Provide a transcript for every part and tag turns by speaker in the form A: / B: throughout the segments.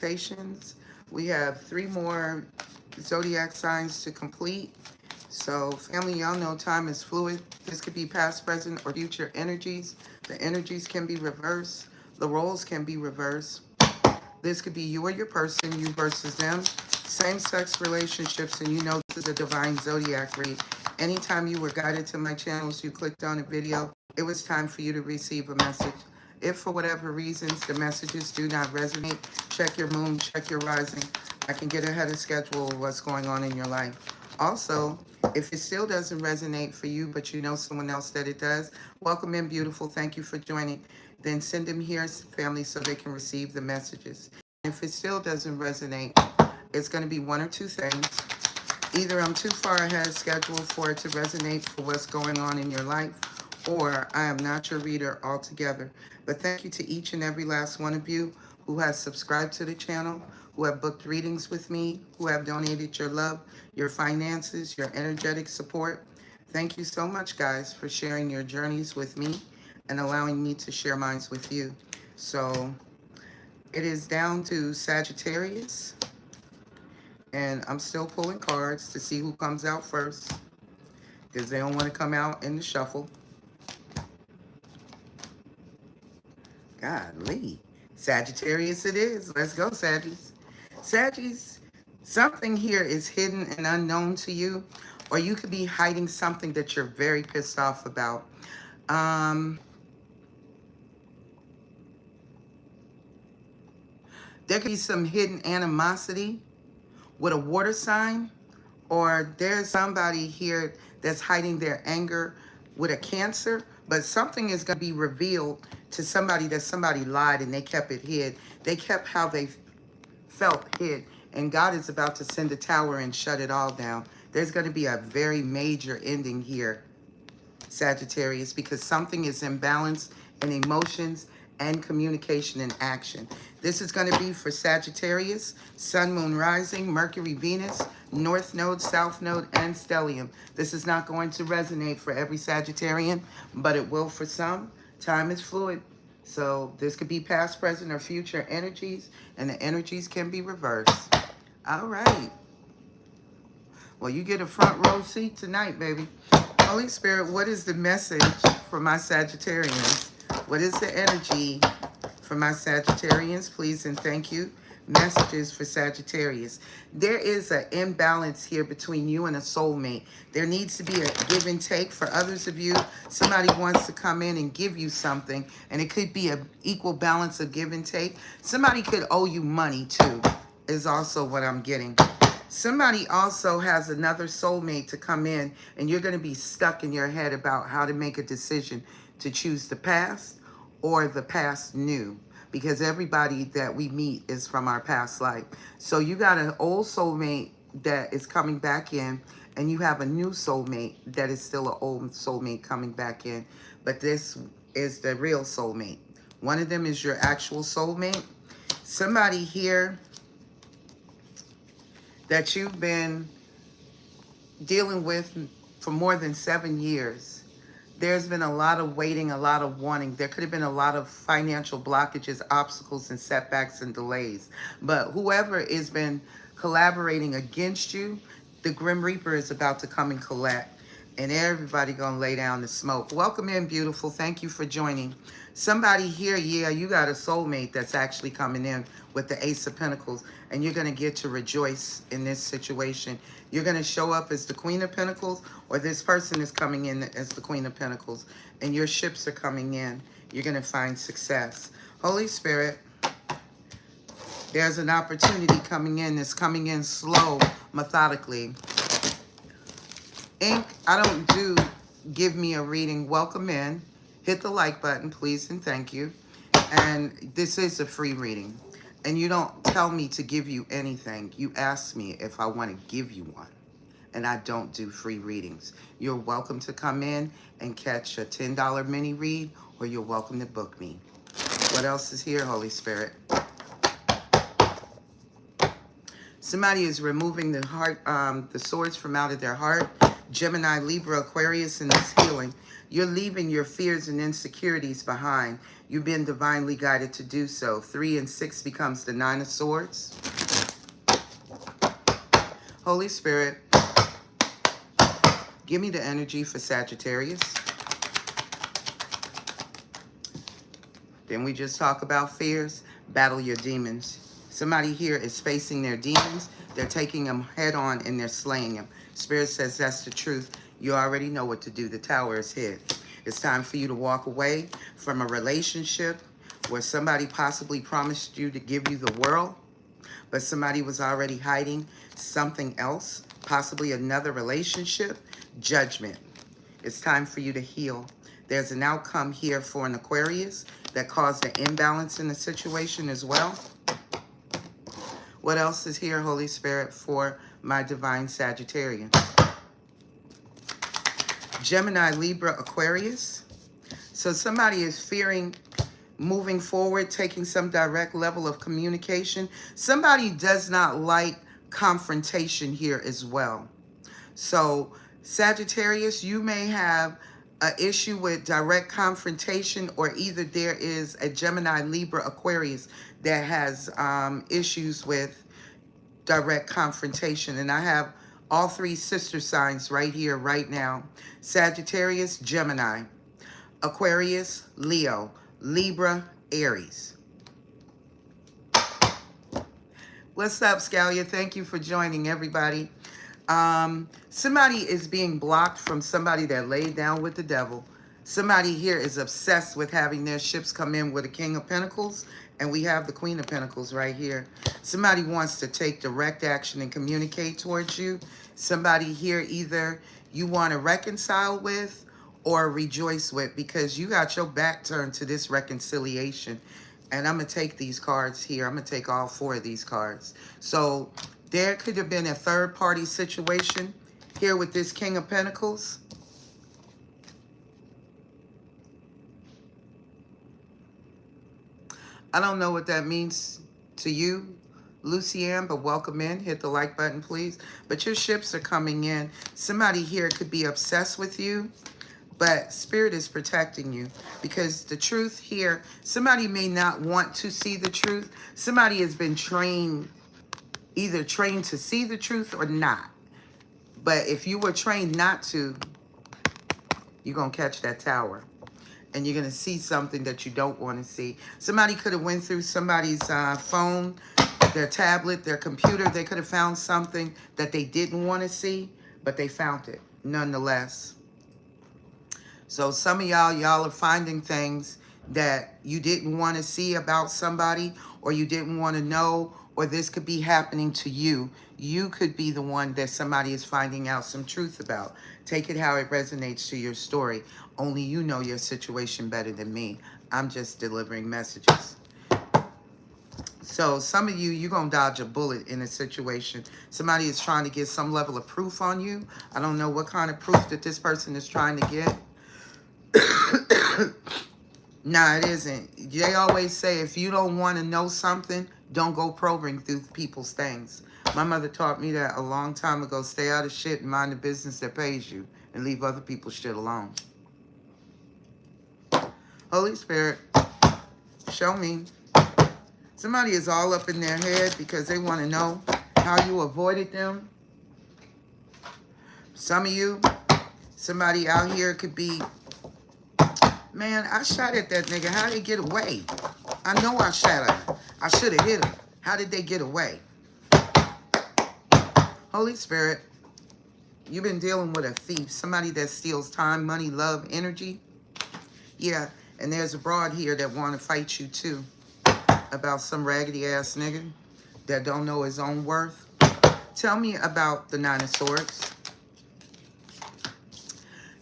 A: consultations. We have 3 more zodiac signs to complete. So, family, y'all know time is fluid. This could be past, present, or future energies. The energies can be reversed. The roles can be reversed. This could be you or your person, you versus them. Same-sex relationships, and you know this is a divine zodiac read. Anytime you were guided to my channels, you clicked on a video, it was time for you to receive a message. If for whatever reasons the messages do not resonate, check your moon, check your rising. I can get ahead of schedule of what's going on in your life. Also, if it still doesn't resonate for you, but you know someone else that it does, welcome in, beautiful. Thank you for joining. Then send them here, family, so they can receive the messages. If it still doesn't resonate, it's going to be one or two things. Either I'm too far ahead of schedule for it to resonate for what's going on in your life, or I am not your reader altogether. But thank you to each and every last one of you who has subscribed to the channel, who have booked readings with me, who have donated your love, your finances, your energetic support. Thank you so much, guys, for sharing your journeys with me and allowing me to share mine with you. So it is down to Sagittarius, and I'm still pulling cards to see who comes out first because they don't want to come out in the shuffle. Golly. Sagittarius it is. Let's go, Saggies. Saggies, something here is hidden and unknown to you, or you could be hiding something that you're very pissed off about. There could be some hidden animosity with a water sign, or there's somebody here that's hiding their anger with a Cancer, but something is going to be revealed to somebody that somebody lied and they kept it hid. They kept how they felt hid, and God is about to send a tower and shut it all down. There's going to be a very major ending here, Sagittarius, because something is imbalanced in emotions and communication and action. This is going to be for Sagittarius, Sun, Moon, Rising, Mercury, Venus, North Node, South Node, and Stellium. This is not going to resonate for every Sagittarian, but it will for some. Time is fluid. So this could be past, present, or future energies, and the energies can be reversed. All right. Well, you get a front row seat tonight, baby. Holy Spirit, what is the message for my Sagittarians? What is the energy for my Sagittarians? Please and thank you. Messages for Sagittarius. There is an imbalance here between you and a soulmate. There needs to be a give and take. For others of you, somebody wants to come in and give you something, and it could be an equal balance of give and take. Somebody could owe you money too, is also what I'm getting. Somebody also has another soulmate to come in, and you're going to be stuck in your head about how to make a decision to choose the past or the past new, because everybody that we meet is from our past life. So you got an old soulmate that is coming back in, and you have a new soulmate that is still an old soulmate coming back in, but this is the real soulmate. One of them is your actual soulmate. Somebody here that you've been dealing with for more than 7 years. There's been a lot of waiting, a lot of wanting. There could have been a lot of financial blockages, obstacles, and setbacks and delays. But whoever has been collaborating against you, the Grim Reaper is about to come and collect. And everybody gonna lay down the smoke. Welcome in, beautiful. Thank you for joining. Somebody here, yeah, you got a soulmate that's actually coming in with the Ace of Pentacles, and you're gonna get to rejoice in this situation. You're gonna show up as the Queen of Pentacles, or this person is coming in as the Queen of Pentacles, and your ships are coming in. You're gonna find success. Holy Spirit, there's an opportunity coming in. It's coming in slow, methodically. Ink, I don't do give me a reading. Welcome in. Hit the like button, please, and thank you. And this is a free reading. And you don't tell me to give you anything. You ask me if I want to give you one. And I don't do free readings. You're welcome to come in and catch a $10 mini read, or you're welcome to book me. What else is here, Holy Spirit? Somebody is removing the heart, the swords from out of their heart. Gemini, Libra, Aquarius in this healing. You're leaving your fears and insecurities behind. You've been divinely guided to do so. 3 and 6 becomes the 9 of Swords. Holy Spirit, give me the energy for Sagittarius. Then we just talk about fears. Battle your demons. Somebody here is facing their demons. They're taking them head on and they're slaying them. Spirit says that's the truth. You already know what to do. The tower is hit. It's time for you to walk away from a relationship where somebody possibly promised you to give you the world, but somebody was already hiding something else, possibly another relationship. Judgment. It's time for you to heal. There's an outcome here for an Aquarius that caused an imbalance in the situation as well. What else is here, Holy Spirit, for my divine Sagittarian? Gemini, Libra, Aquarius. So somebody is fearing moving forward, taking some direct level of communication. Somebody does not like confrontation here as well. So Sagittarius, you may have an issue with direct confrontation, or either there is a Gemini, Libra, Aquarius that has issues with direct confrontation. And I have all 3 sister signs right here, right now. Sagittarius, Gemini, Aquarius, Leo, Libra, Aries. What's up, Scalia? Thank you for joining, everybody. Somebody is being blocked from somebody that laid down with the devil. Somebody here is obsessed with having their ships come in with a King of Pentacles, and we have the Queen of Pentacles right here. Somebody wants to take direct action and communicate towards you. Somebody here either you want to reconcile with or rejoice with, because you got your back turned to this reconciliation. And I'm going to take these cards here. I'm going to take all 4 of these cards. So there could have been a third-party situation here with this King of Pentacles. I don't know what that means to you, Lucianne, but welcome in. Hit the like button, please. But your ships are coming in. Somebody here could be obsessed with you, but Spirit is protecting you, because the truth here, somebody may not want to see the truth. Somebody has been trained, either trained to see the truth or not. But if you were trained not to, you're going to catch that tower. And you're going to see something that you don't want to see. Somebody could have went through somebody's phone, their tablet, their computer. They could have found something that they didn't want to see, but they found it nonetheless. So some of y'all are finding things that you didn't want to see about somebody, or you didn't want to know, or this could be happening to you. You could be the one that somebody is finding out some truth about. Take it how it resonates to your story. Only you know your situation better than me. I'm just delivering messages. So some of you, you're going to dodge a bullet in a situation. Somebody is trying to get some level of proof on you. I don't know what kind of proof that this person is trying to get. Nah, it isn't. They always say, if you don't want to know something, don't go probing through people's things. My mother taught me that a long time ago. Stay out of shit and mind the business that pays you, and leave other people's shit alone. Holy Spirit, show me. Somebody is all up in their head because they want to know how you avoided them. Some of you, somebody out here could be, man, I shot at that nigga. How did they get away? I know I shot at him. I should have hit him. How did they get away? Holy Spirit, you've been dealing with a thief. Somebody that steals time, money, love, energy. Yeah, and there's a broad here that want to fight you too. About some raggedy ass nigga that don't know his own worth. Tell me about the 9 of Swords.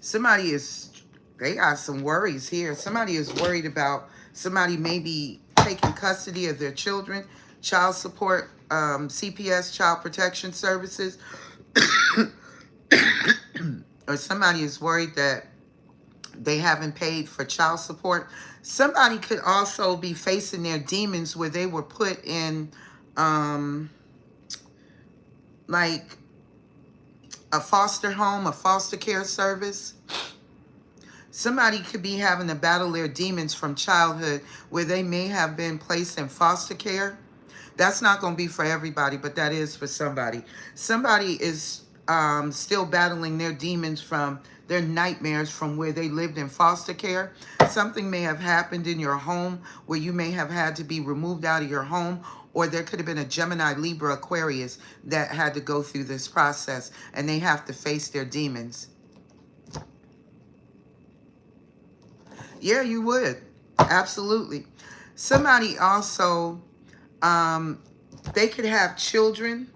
A: Somebody is, they got some worries here. Somebody is worried about somebody maybe taking custody of their children, child support, CPS, child protection services. Or somebody is worried that they haven't paid for child support. Somebody could also be facing their demons where they were put in, like, a foster home, a foster care service. Somebody could be having to battle their demons from childhood where they may have been placed in foster care. That's not going to be for everybody, but that is for somebody. Somebody is still battling their demons from their nightmares from where they lived in foster care. Something may have happened in your home where you may have had to be removed out of your home, or there could have been a Gemini, Libra, Aquarius that had to go through this process, and they have to face their demons. Yeah, you would. Absolutely. Somebody also, they could have children,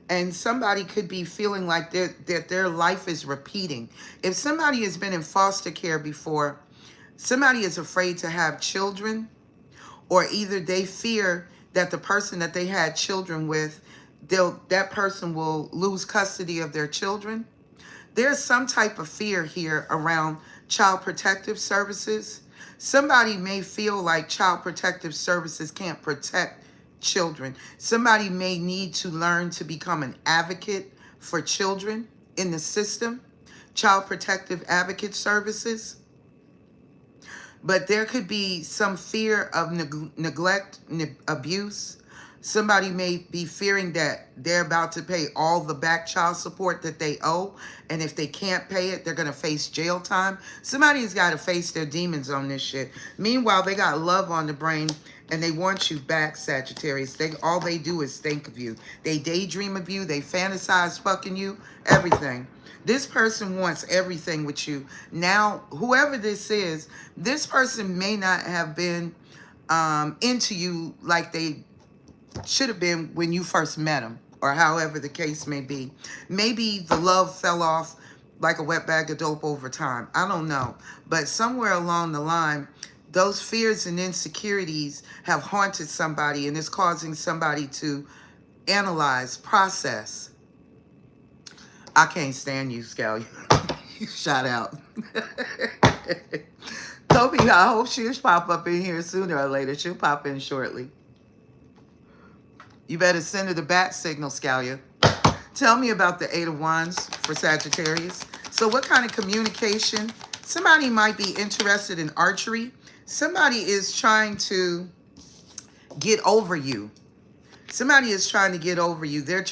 A: and somebody could be feeling like that their life is repeating. If somebody has been in foster care before, somebody is afraid to have children, or either they fear that the person that they had children with, that person will lose custody of their children. There's some type of fear here around child protective services. Somebody may feel like child protective services can't protect children. Somebody may need to learn to become an advocate for children in the system, child protective advocate services. But there could be some fear of neglect, abuse. Somebody may be fearing that they're about to pay all the back child support that they owe, and if they can't pay it, they're going to face jail time. Somebody's got to face their demons on this shit. Meanwhile, they got love on the brain, and they want you back, Sagittarius. All they do is think of you. They daydream of you. They fantasize fucking you, everything. This person wants everything with you. Now, whoever this is, this person may not have been into you like they should have been when you first met them, or however the case may be. Maybe the love fell off like a wet bag of dope over time. I don't know. But somewhere along the line, those fears and insecurities have haunted somebody, and it's causing somebody to analyze, process. I can't stand you, Scallion. You shot out. Toby, I hope she'll pop up in here sooner or later. She'll pop in shortly. You better send her the bat signal, Scallion. Tell me about the Eight of Wands for Sagittarius. So what kind of communication? Somebody might be interested in archery. Somebody is trying to get over you. Somebody is trying to get over you. They're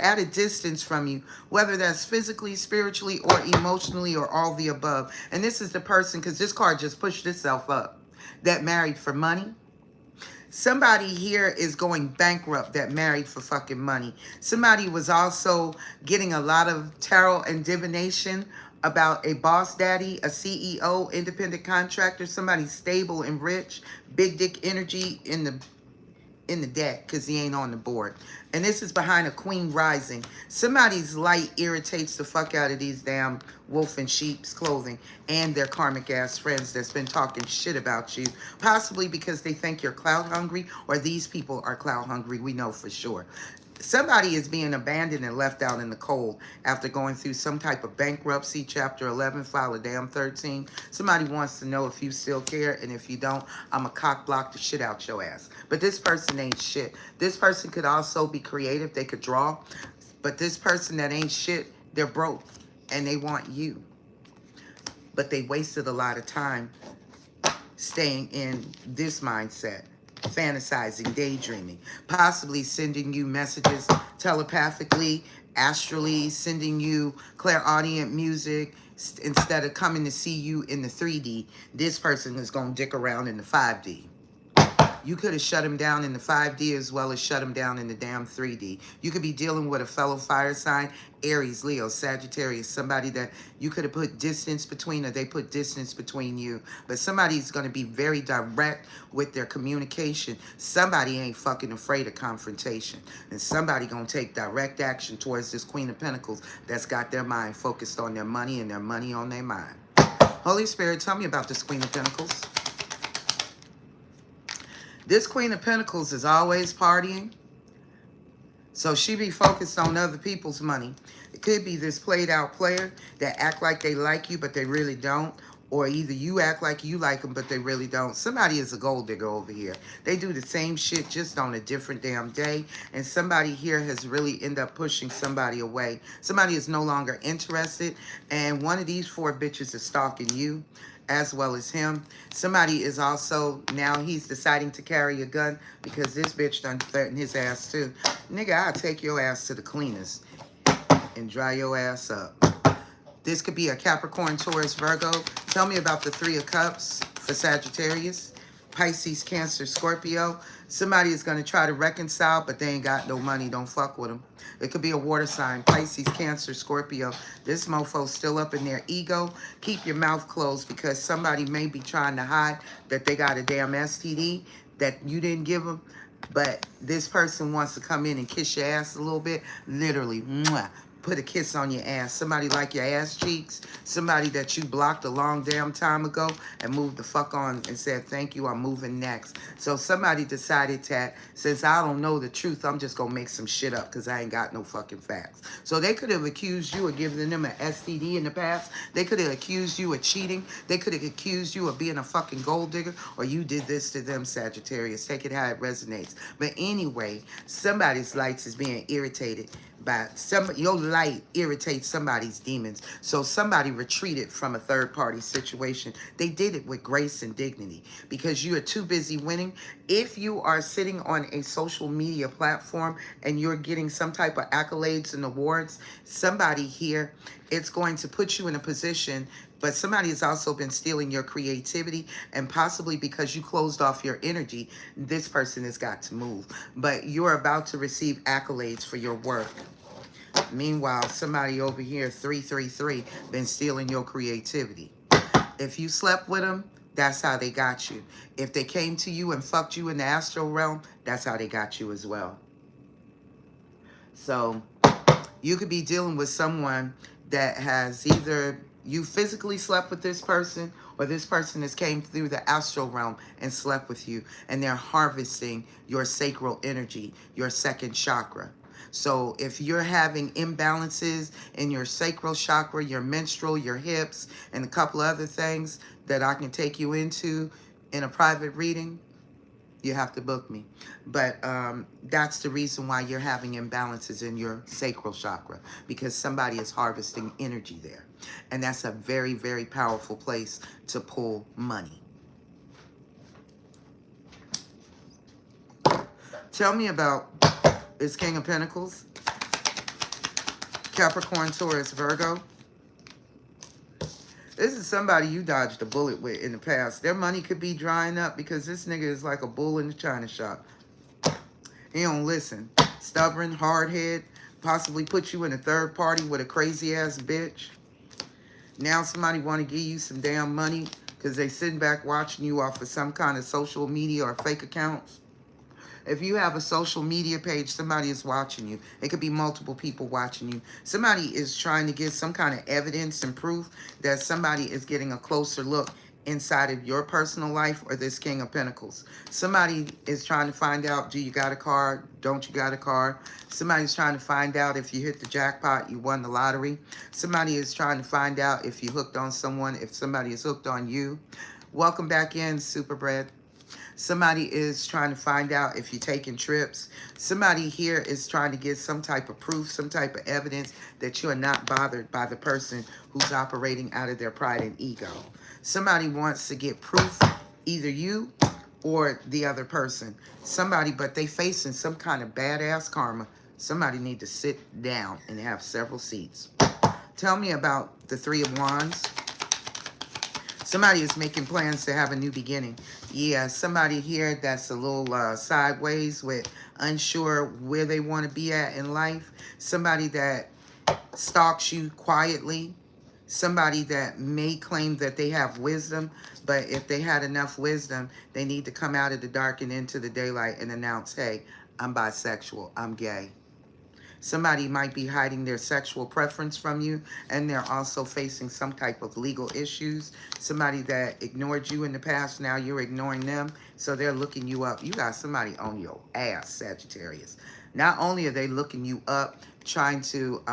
A: at a distance from you, whether that's physically, spiritually, or emotionally, or all the above. And this is the person, because this card just pushed itself up, that married for money. Somebody here is going bankrupt that married for fucking money. Somebody was also getting a lot of tarot and divination about a boss daddy, a CEO, independent contractor, somebody stable and rich, big dick energy in the deck, because he ain't on the board. And this is behind a queen rising. Somebody's light irritates the fuck out of these damn wolf in sheep's clothing and their karmic ass friends that's been talking shit about you, possibly because they think you're clout hungry, or these people are clout hungry. We know for sure. Somebody is being abandoned and left out in the cold after going through some type of bankruptcy, Chapter 11, file a damn 13. Somebody wants to know if you still care, and if you don't, I'm a cock block the shit out your ass. But this person ain't shit. This person could also be creative. They could draw. But this person that ain't shit, they're broke, and they want you. But they wasted a lot of time staying in this mindset. Fantasizing, daydreaming, possibly sending you messages telepathically, astrally, sending you clairaudient music instead of coming to see you in the 3D. This person is going to dick around in the 5D. You could have shut him down in the 5D as well as shut him down in the damn 3D. You could be dealing with a fellow fire sign, Aries, Leo, Sagittarius, somebody that you could have put distance between, or they put distance between you. But somebody's going to be very direct with their communication. Somebody ain't fucking afraid of confrontation. And somebody going to take direct action towards this Queen of Pentacles that's got their mind focused on their money and their money on their mind. Holy Spirit, tell me about this Queen of Pentacles. This Queen of Pentacles is always partying. So she be focused on other people's money. It could be this played out player that act like they like you, but they really don't. Or either you act like you like them, but they really don't. Somebody is a gold digger over here. They do the same shit just on a different damn day. And somebody here has really ended up pushing somebody away. Somebody is no longer interested. And one of these 4 bitches is stalking you as well as him. Somebody is also, now he's deciding to carry a gun because this bitch done threatened his ass too. Nigga, I'll take your ass to the cleaners and dry your ass up. This could be a Capricorn, Taurus, Virgo. Tell me about the 3 of Cups for Sagittarius, Pisces, Cancer, Scorpio. Somebody is going to try to reconcile, but they ain't got no money. Don't fuck with them. It could be a water sign, Pisces, Cancer, Scorpio. This mofo's still up in their ego. Keep your mouth closed because somebody may be trying to hide that they got a damn STD that you didn't give them. But this person wants to come in and kiss your ass a little bit. Literally, mwah. Put a kiss on your ass. Somebody like your ass cheeks. Somebody that you blocked a long damn time ago and moved the fuck on and said, thank you, I'm moving next. So somebody decided that since I don't know the truth, I'm just going to make some shit up because I ain't got no fucking facts. So they could have accused you of giving them an STD in the past. They could have accused you of cheating. They could have accused you of being a fucking gold digger, or you did this to them, Sagittarius. Take it how it resonates. But anyway, somebody's lights is being irritated by your light irritates somebody's demons. So somebody retreated from a third party situation. They did it with grace and dignity because you are too busy winning. If you are sitting on a social media platform and you're getting some type of accolades and awards, somebody here, it's going to put you in a position, but somebody has also been stealing your creativity, and possibly because you closed off your energy, this person has got to move. But you're about to receive accolades for your work. Meanwhile, somebody over here, 333, been stealing your creativity. If you slept with them, that's how they got you. If they came to you and fucked you in the astral realm, that's how they got you as well. So you could be dealing with someone that has either you physically slept with this person, or this person has came through the astral realm and slept with you, and they're harvesting your sacral energy, your second chakra. So if you're having imbalances in your sacral chakra, your menstrual, your hips, and a couple other things that I can take you into in a private reading, you have to book me. But that's the reason why you're having imbalances in your sacral chakra, because somebody is harvesting energy there. And that's a very, very powerful place to pull money. Tell me about this King of Pentacles, Capricorn, Taurus, Virgo. This is somebody you dodged a bullet with in the past. Their money could be drying up because this nigga is like a bull in the china shop. He don't listen. Stubborn, hard-head, possibly put you in a third party with a crazy-ass bitch. Now somebody want to give you some damn money because they sitting back watching you off of some kind of social media or fake accounts. If you have a social media page, somebody is watching you. It could be multiple people watching you. Somebody is trying to get some kind of evidence and proof that somebody is getting a closer look inside of your personal life or this King of Pentacles. Somebody is trying to find out, do you got a car? Don't you got a car? Somebody's trying to find out if you hit the jackpot, you won the lottery. Somebody is trying to find out if you hooked on someone, if somebody is hooked on you. Welcome back in, Superbread. Somebody is trying to find out if you're taking trips. Somebody here is trying to get some type of proof, some type of evidence that you are not bothered by the person who's operating out of their pride and ego. Somebody wants to get proof, either you or the other person. Somebody, but they facing some kind of badass karma. Somebody need to sit down and have several seats. Tell me about the Three of Wands. Somebody is making plans to have a new beginning. Yeah, somebody here that's a little sideways with unsure where they want to be at in life. Somebody that stalks you quietly. Somebody that may claim that they have wisdom, but if they had enough wisdom, they need to come out of the dark and into the daylight and announce, hey, I'm bisexual, I'm gay. Somebody might be hiding their sexual preference from you, and they're also facing some type of legal issues. Somebody that ignored you in the past, now you're ignoring them, so they're looking you up. You got somebody on your ass, Sagittarius. Not only are they looking you up, trying to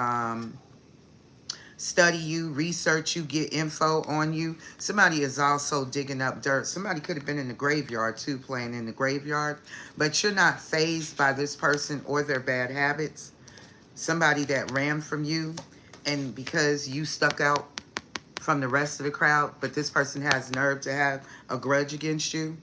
A: study you, research you, get info on you. Somebody is also digging up dirt. Somebody could have been in the graveyard too, playing in the graveyard. But you're not fazed by this person or their bad habits. Somebody that ran from you, and because you stuck out from the rest of the crowd, but this person has nerve to have a grudge against you.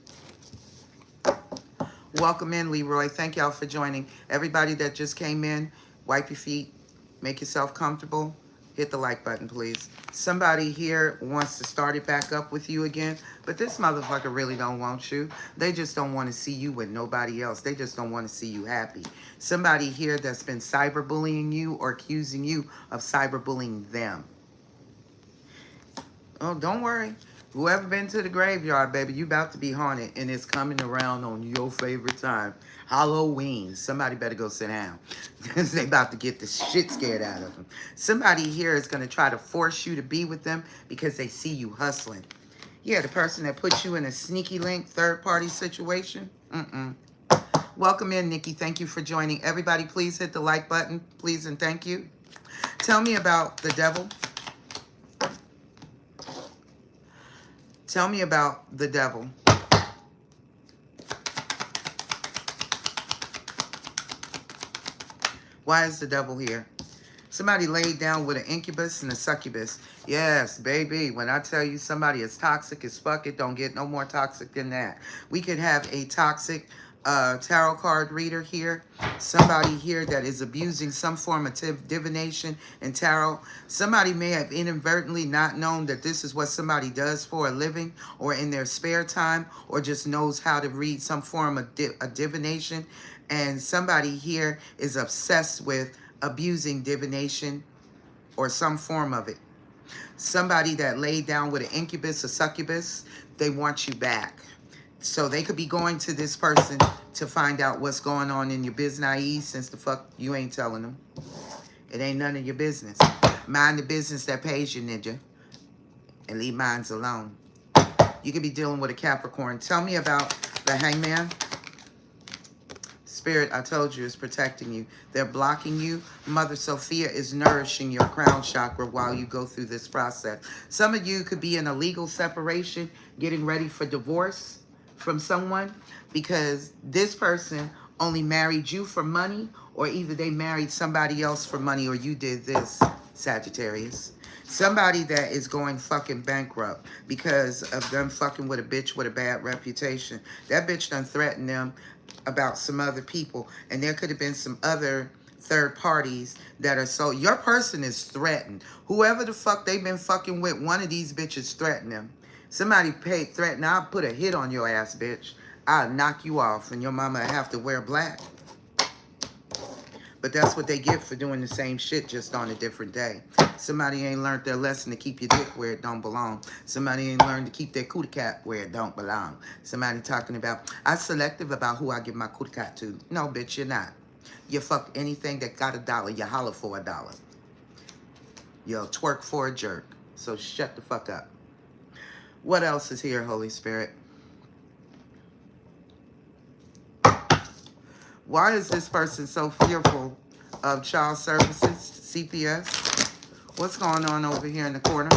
A: Welcome in, Leroy. Thank y'all for joining. Everybody that just came in, wipe your feet, make yourself comfortable. Hit the like button, please. Somebody here wants to start it back up with you again, but this motherfucker really don't want you. They just don't want to see you with nobody else. They just don't want to see you happy. Somebody here that's been cyberbullying you or accusing you of cyberbullying them. Oh, don't worry. Whoever been to the graveyard, baby, you about to be haunted, and it's coming around on your favorite time, Halloween. Somebody better go sit down, because they about to get the shit scared out of them. Somebody here is going to try to force you to be with them because they see you hustling. Yeah, the person that puts you in a sneaky link, third-party situation. Welcome in, Nikki. Thank you for joining. Everybody, please hit the like button, please, and thank you. Tell me about the devil. Tell me about the devil. Why is the devil here? Somebody laid down with an incubus and a succubus. Yes, baby. When I tell you somebody is toxic as fuck, it don't get no more toxic than that. We could have a toxic tarot card reader here. Somebody here that is abusing some form of divination and tarot. Somebody may have inadvertently not known that this is what somebody does for a living or in their spare time, or just knows how to read some form of divination. And somebody here is obsessed with abusing divination or some form of it. Somebody that laid down with an incubus or succubus, they want you back. So they could be going to this person to find out what's going on in your business, since the fuck you ain't telling them. It ain't none of your business. Mind the business that pays you, ninja, and leave mines alone. You could be dealing with a Capricorn. Tell me about the Hangman. Spirit, I told you, is protecting you. They're blocking you. Mother Sophia is nourishing your crown chakra while you go through this process. Some of you could be in a legal separation, getting ready for divorce from someone, because this person only married you for money, or either they married somebody else for money, or you did this, Sagittarius. Somebody that is going fucking bankrupt because of them fucking with a bitch with a bad reputation. That bitch done threatened them about some other people, and there could have been some other third parties that are so... Your person is threatened. Whoever the fuck they been fucking with, one of these bitches threatened them. Somebody threatened, I'll put a hit on your ass, bitch. I'll knock you off, and your mama have to wear black. But that's what they get for doing the same shit, just on a different day. Somebody ain't learned their lesson to keep your dick where it don't belong. Somebody ain't learned to keep their cootie cat where it don't belong. Somebody talking about, I'm selective about who I give my cootie cat to. No, bitch, you're not. You fuck anything that got $1, you holler for $1. You'll twerk for a jerk. So shut the fuck up. What else is here, Holy Spirit? Why is this person so fearful of child services, CPS? What's going on over here in the corner?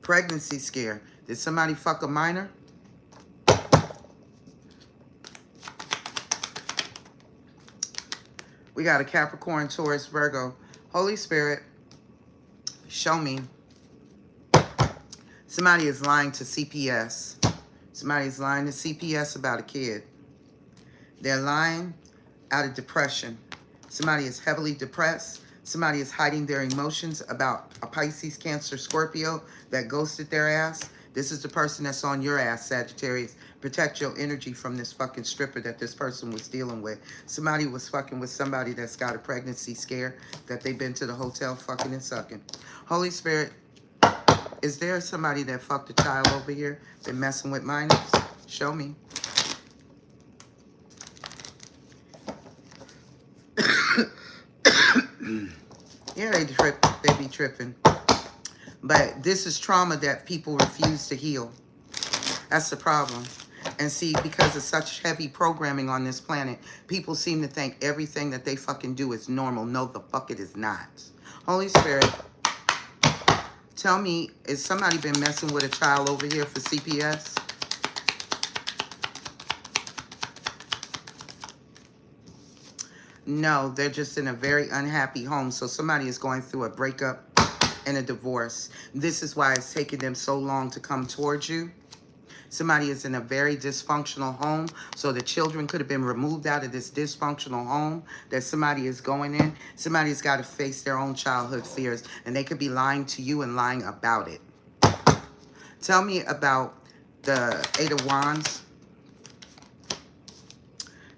A: Pregnancy scare. Did somebody fuck a minor? We got a Capricorn, Taurus, Virgo. Holy Spirit, show me. Somebody is lying to CPS. Somebody is lying to CPS about a kid. They're lying out of depression. Somebody is heavily depressed. Somebody is hiding their emotions about a Pisces, Cancer, Scorpio that ghosted their ass. This is the person that's on your ass, Sagittarius. Protect your energy from this fucking stripper that this person was dealing with. Somebody was fucking with somebody that's got a pregnancy scare, that they've been to the hotel fucking and sucking. Holy Spirit, is there somebody that fucked a child over here, been messing with minors? Show me. Yeah, they be tripping. But this is trauma that people refuse to heal. That's the problem. And see, because of such heavy programming on this planet, people seem to think everything that they fucking do is normal. No, the fuck it is not. Holy Spirit, tell me, is somebody been messing with a child over here for CPS? No, they're just in a very unhappy home. So somebody is going through a breakup and a divorce. This is why it's taking them so long to come towards you. Somebody is in a very dysfunctional home. So the children could have been removed out of this dysfunctional home that somebody is going in. Somebody's got to face their own childhood fears. And they could be lying to you and lying about it. Tell me about the Eight of Wands.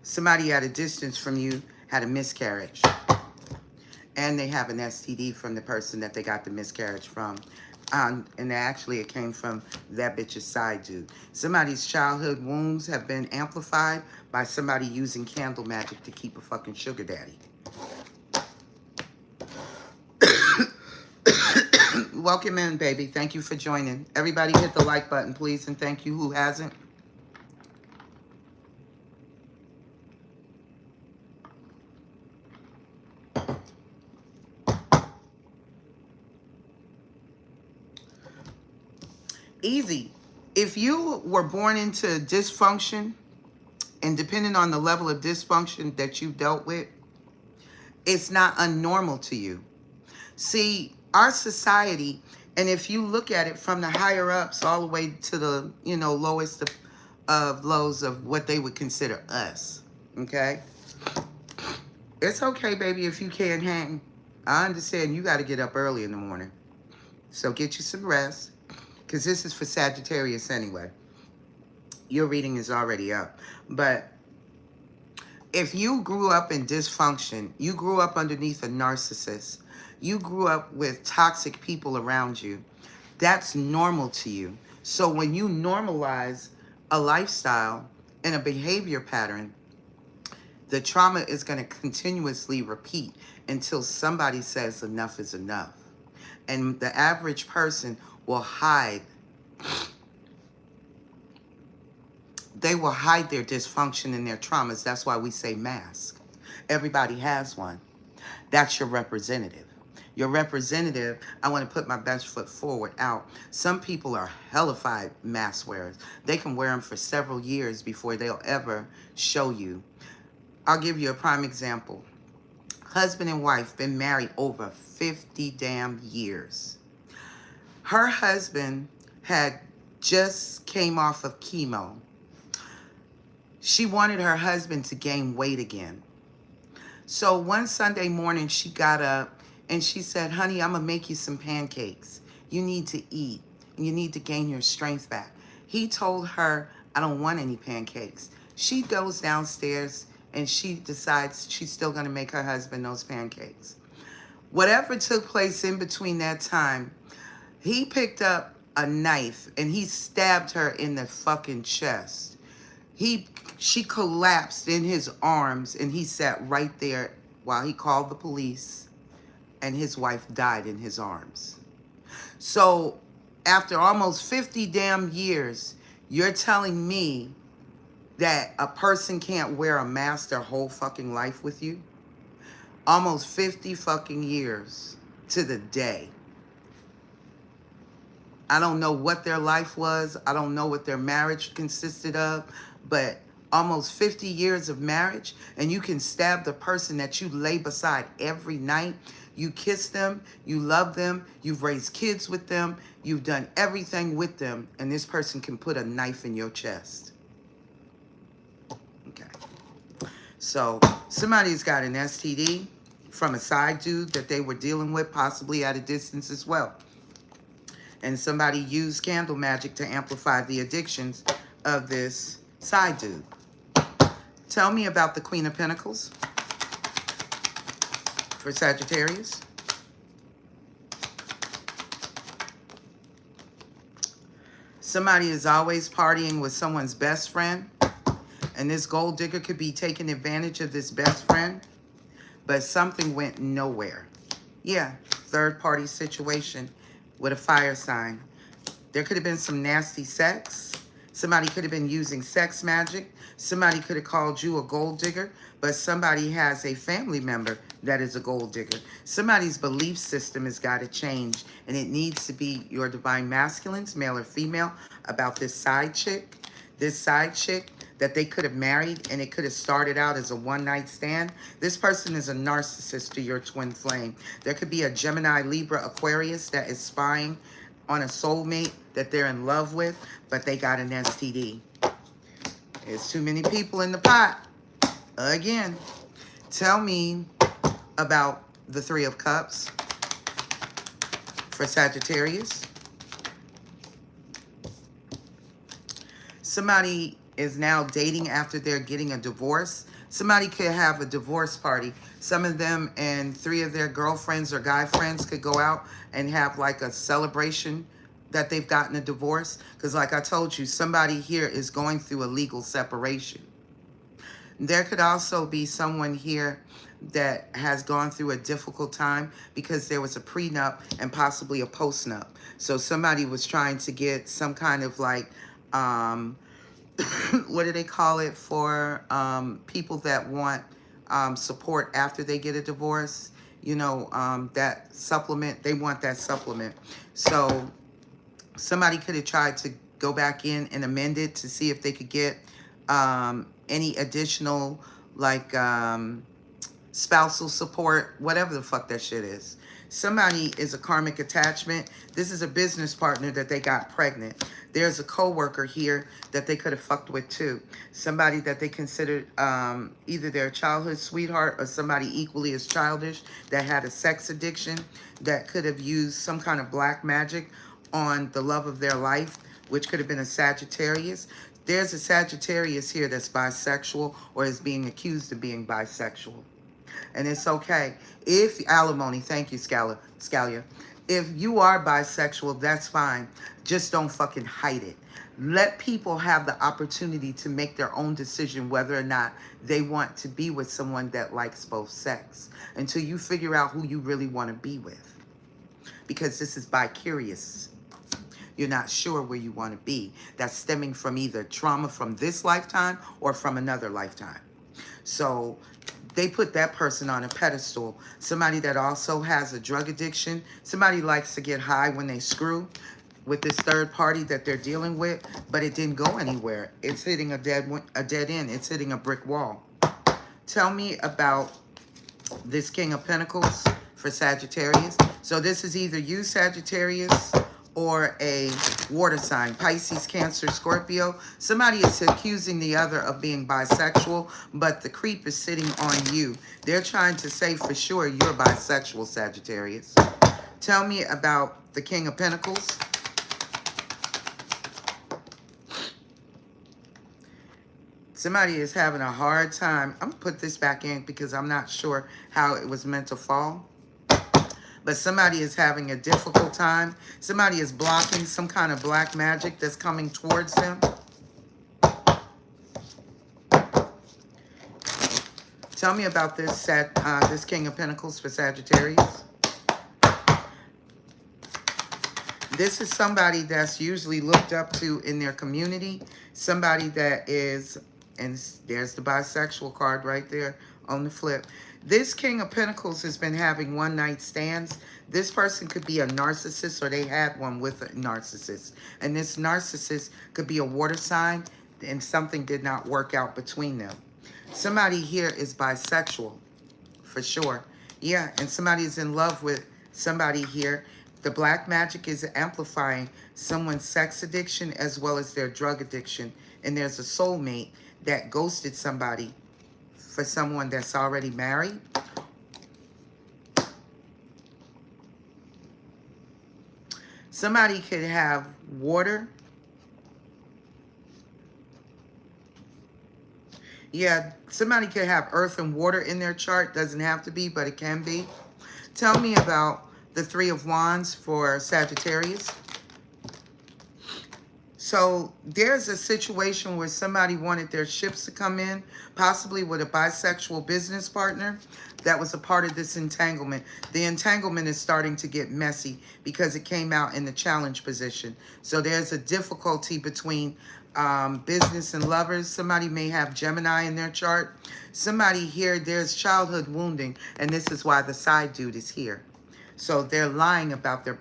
A: Somebody at a distance from you had a miscarriage. And they have an STD from the person that they got the miscarriage from. And actually it came from that bitch's side dude. Somebody's childhood wounds have been amplified by somebody using candle magic to keep a fucking sugar daddy. Welcome in, baby. Thank you for joining. Everybody hit the like button, please, and thank you who hasn't. Easy. If you were born into dysfunction, and depending on the level of dysfunction that you dealt with, it's not unnormal to you. See, our society, and if you look at it from the higher ups all the way to the, lowest of lows of what they would consider us, okay? It's okay, baby, if you can't hang. I understand you got to get up early in the morning. So get you some rest. Because this is for Sagittarius anyway. Your reading is already up. But if you grew up in dysfunction, you grew up underneath a narcissist, you grew up with toxic people around you, that's normal to you. So when you normalize a lifestyle and a behavior pattern, the trauma is going to continuously repeat until somebody says enough is enough. And the average person will hide. They will hide their dysfunction and their traumas. That's why we say mask. Everybody has one. That's your representative. Your representative, I want to put my best foot forward out. Some people are hellified mask wearers. They can wear them for several years before they'll ever show you. I'll give you a prime example. Husband and wife been married over 50 damn years. Her husband had just came off of chemo. She wanted her husband to gain weight again. So one Sunday morning, she got up and she said, honey, I'm going to make you some pancakes. You need to eat. You need to gain your strength back. He told her, I don't want any pancakes. She goes downstairs and she decides she's still going to make her husband those pancakes. Whatever took place in between that time, he picked up a knife and he stabbed her in the fucking chest. She collapsed in his arms and he sat right there while he called the police, and his wife died in his arms. So after almost 50 damn years, you're telling me that a person can't wear a mask their whole fucking life with you? Almost 50 fucking years to the day. I don't know what their life was. I don't know what their marriage consisted of, but almost 50 years of marriage, and you can stab the person that you lay beside every night. You kiss them, you love them, you've raised kids with them, you've done everything with them, and this person can put a knife in your chest. Okay. So somebody's got an STD from a side dude that they were dealing with, possibly at a distance as well. And somebody used candle magic to amplify the addictions of this side dude. Tell me about the Queen of Pentacles for Sagittarius. Somebody is always partying with someone's best friend. And this gold digger could be taking advantage of this best friend. But something went nowhere. Yeah, third party situation with a fire sign. There could have been some nasty sex. Somebody could have been using sex magic. Somebody could have called you a gold digger, but somebody has a family member that is a gold digger. Somebody's belief system has got to change, and it needs to be your divine masculines, male or female, about this side chick. This side chick that they could have married, and it could have started out as a one-night stand. This person is a narcissist to your twin flame. There could be a Gemini, Libra, Aquarius that is spying on a soulmate that they're in love with, but they got an STD. There's too many people in the pot. Again, tell me about the Three of Cups for Sagittarius. Somebody is now dating after they're getting a divorce. Somebody could have a divorce party. Some of them and three of their girlfriends or guy friends could go out and have like a celebration that they've gotten a divorce. Because like I told you, somebody here is going through a legal separation. There could also be someone here that has gone through a difficult time because there was a prenup and possibly a postnup. So somebody was trying to get some kind of like, what do they call it for people that want support after they get a divorce? You know, that supplement, they want that supplement. So somebody could have tried to go back in and amend it to see if they could get any additional like spousal support, whatever the fuck that shit is. Somebody is a karmic attachment. This is a business partner that they got pregnant. There's a coworker here that they could have fucked with too. Somebody that they considered either their childhood sweetheart or somebody equally as childish that had a sex addiction that could have used some kind of black magic on the love of their life, which could have been a Sagittarius. There's a Sagittarius here that's bisexual or is being accused of being bisexual. And it's okay. If alimony, thank you, Scalia. If you are bisexual, that's fine. Just don't fucking hide it. Let people have the opportunity to make their own decision whether or not they want to be with someone that likes both sex until you figure out who you really want to be with. Because this is bi-curious. You're not sure where you want to be. That's stemming from either trauma from this lifetime or from another lifetime. So they put that person on a pedestal. Somebody that also has a drug addiction. Somebody likes to get high when they screw with this third party that they're dealing with, but it didn't go anywhere. It's hitting a dead end. It's hitting a brick wall. Tell me about this King of Pentacles for Sagittarius. So this is either you, Sagittarius, or a water sign, Pisces, Cancer, Scorpio. Somebody is accusing the other of being bisexual, but the creep is sitting on you. They're trying to say for sure you're bisexual, Sagittarius. Tell me about the King of Pentacles. Somebody is having a hard time. I'm going to put this back in because I'm not sure how it was meant to fall. But somebody is having a difficult time. Somebody is blocking some kind of black magic that's coming towards them. Tell me about this this King of Pentacles for Sagittarius. This is somebody that's usually looked up to in their community. Somebody that is, and there's the bisexual card right there on the flip. This King of Pentacles has been having one-night stands. This person could be a narcissist or they had one with a narcissist. And this narcissist could be a water sign and something did not work out between them. Somebody here is bisexual, for sure. Yeah, and somebody is in love with somebody here. The black magic is amplifying someone's sex addiction as well as their drug addiction. And there's a soulmate that ghosted somebody for someone that's already married. Somebody could have water. Yeah, somebody could have earth and water in their chart. Doesn't have to be, but it can be. Tell me about the Three of Wands for Sagittarius. So there's a situation where somebody wanted their ships to come in, possibly with a bisexual business partner that was a part of this entanglement. The entanglement is starting to get messy because it came out in the challenge position. So there's a difficulty between Business and lovers. Somebody may have Gemini in their chart. Somebody here, there's childhood wounding, and this is why the side dude is here. So they're lying about their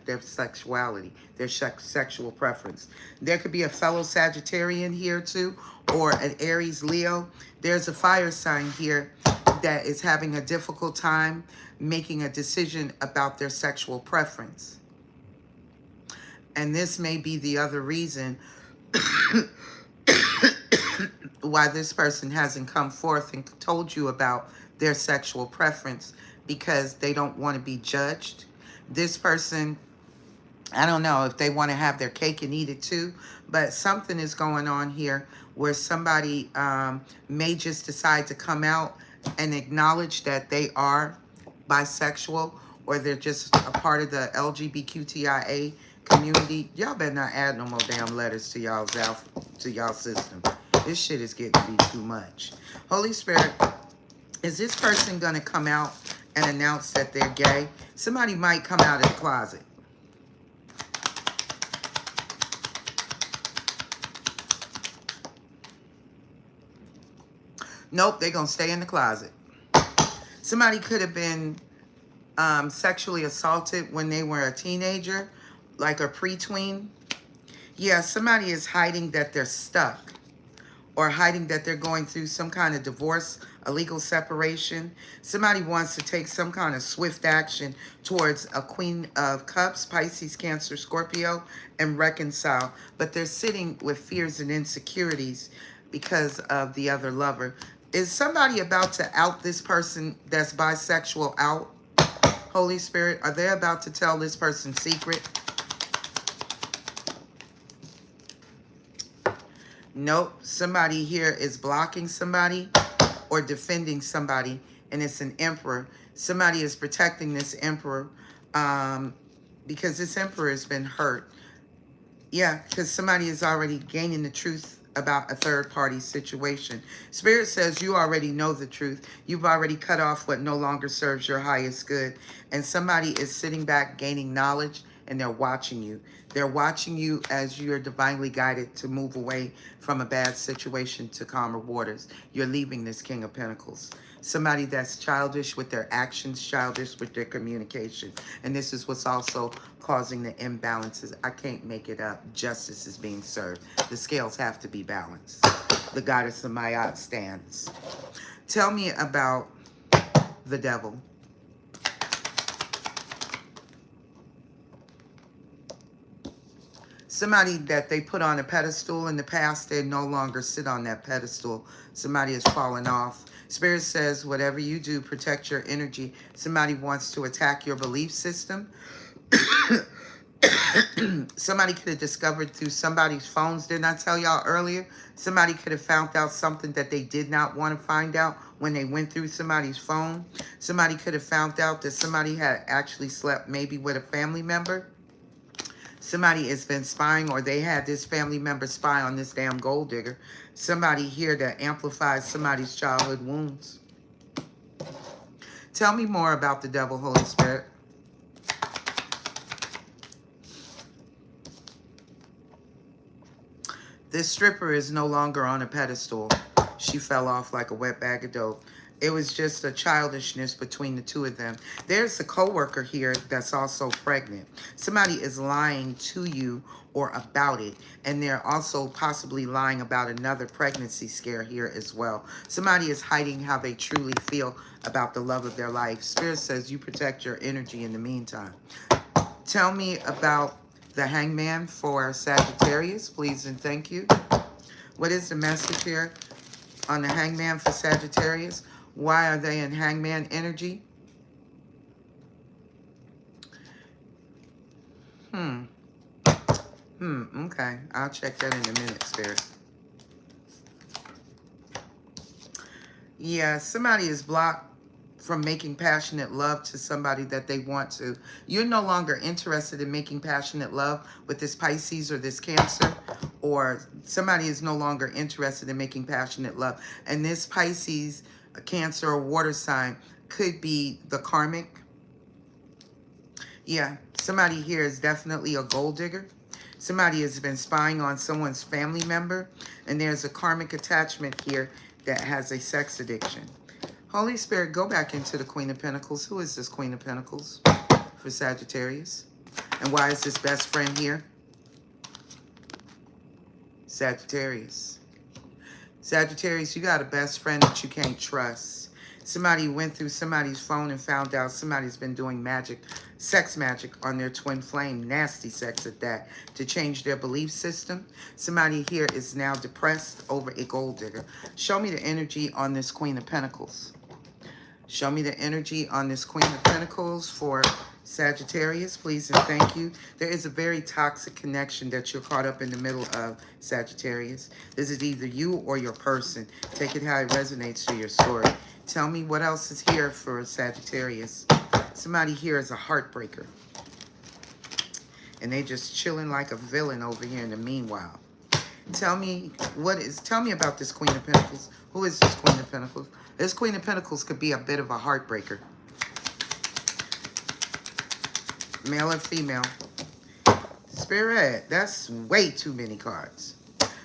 A: their sexuality, their sexual preference. There could be a fellow Sagittarian here too, or an Aries Leo. There's a fire sign here that is having a difficult time making a decision about their sexual preference. And this may be the other reason why this person hasn't come forth and told you about their sexual preference, because they don't want to be judged. This person, I don't know if they want to have their cake and eat it too, but something is going on here where somebody may just decide to come out and acknowledge that they are bisexual, or they're just a part of the LGBTQIA community. Y'all better not add no more damn letters to y'all system. This shit is getting to be too much. Holy Spirit, is this person going to come out and announce that they're gay? Somebody might come out of the closet. Nope, they're going to stay in the closet. Somebody could have been sexually assaulted when they were a teenager, like a pre-tween. Yeah, somebody is hiding that they're stuck, or hiding that they're going through some kind of divorce, a legal separation. Somebody wants to take some kind of swift action towards a Queen of Cups, Pisces, Cancer, Scorpio, and reconcile. But they're sitting with fears and insecurities because of the other lover. Is somebody about to out this person that's bisexual out? Holy Spirit, are they about to tell this person's secret? Nope. Somebody here is blocking somebody or defending somebody, and it's an emperor. Somebody is protecting this emperor because this emperor has been hurt. Yeah, because somebody is already gaining the truth about a third-party situation. Spirit says you already know the truth. You've already cut off what no longer serves your highest good. And somebody is sitting back gaining knowledge, and they're watching you. They're watching you as you're divinely guided to move away from a bad situation to calmer waters. You're leaving this King of Pentacles. Somebody that's childish with their actions, childish with their communication. And this is what's also causing the imbalances. I can't make it up. Justice is being served. The scales have to be balanced. The goddess of Mayat stands. Tell me about the devil. Somebody that they put on a pedestal in the past, they no longer sit on that pedestal. Somebody has fallen off. Spirit says, whatever you do, protect your energy. Somebody wants to attack your belief system. Somebody could have discovered through somebody's phones, didn't I tell y'all earlier? Somebody could have found out something that they did not want to find out when they went through somebody's phone. Somebody could have found out that somebody had actually slept maybe with a family member. Somebody has been spying, or they had this family member spy on this damn gold digger. Somebody here that amplifies somebody's childhood wounds. Tell me more about the devil, Holy Spirit. This stripper is no longer on a pedestal. She fell off like a wet bag of dope. It was just a childishness between the two of them. There's a coworker here that's also pregnant. Somebody is lying to you or about it. And they're also possibly lying about another pregnancy scare here as well. Somebody is hiding how they truly feel about the love of their life. Spirit says you protect your energy in the meantime. Tell me about the hangman for Sagittarius, please and thank you. What is the message here on the hangman for Sagittarius? Why are they in hangman energy? Okay. I'll check that in a minute, Spirit. Yeah, somebody is blocked from making passionate love to somebody that they want to. You're no longer interested in making passionate love with this Pisces or this Cancer, or somebody is no longer interested in making passionate love. And this Pisces, a Cancer, or water sign could be the karmic. Yeah, somebody here is definitely a gold digger. Somebody has been spying on someone's family member, and there's a karmic attachment here that has a sex addiction. Holy Spirit, go back into the Queen of Pentacles. Who is this Queen of Pentacles for Sagittarius? And why is this best friend here? Sagittarius. Sagittarius, you got a best friend that you can't trust. Somebody went through somebody's phone and found out somebody's been doing magic, sex magic on their twin flame, nasty sex at that, to change their belief system. Somebody here is now depressed over a gold digger. Show me the energy on this Queen of Pentacles. Show me the energy on this Queen of Pentacles for Sagittarius, please and thank you. There is a very toxic connection that you're caught up in the middle of, Sagittarius. This is either you or your person. Take it how it resonates to your story. Tell me what else is here for Sagittarius. Somebody here is a heartbreaker. And they just chilling like a villain over here in the meanwhile. Tell me about this Queen of Pentacles. Who is this Queen of Pentacles? This Queen of Pentacles could be a bit of a heartbreaker. Male or female? Spirit, that's way too many cards.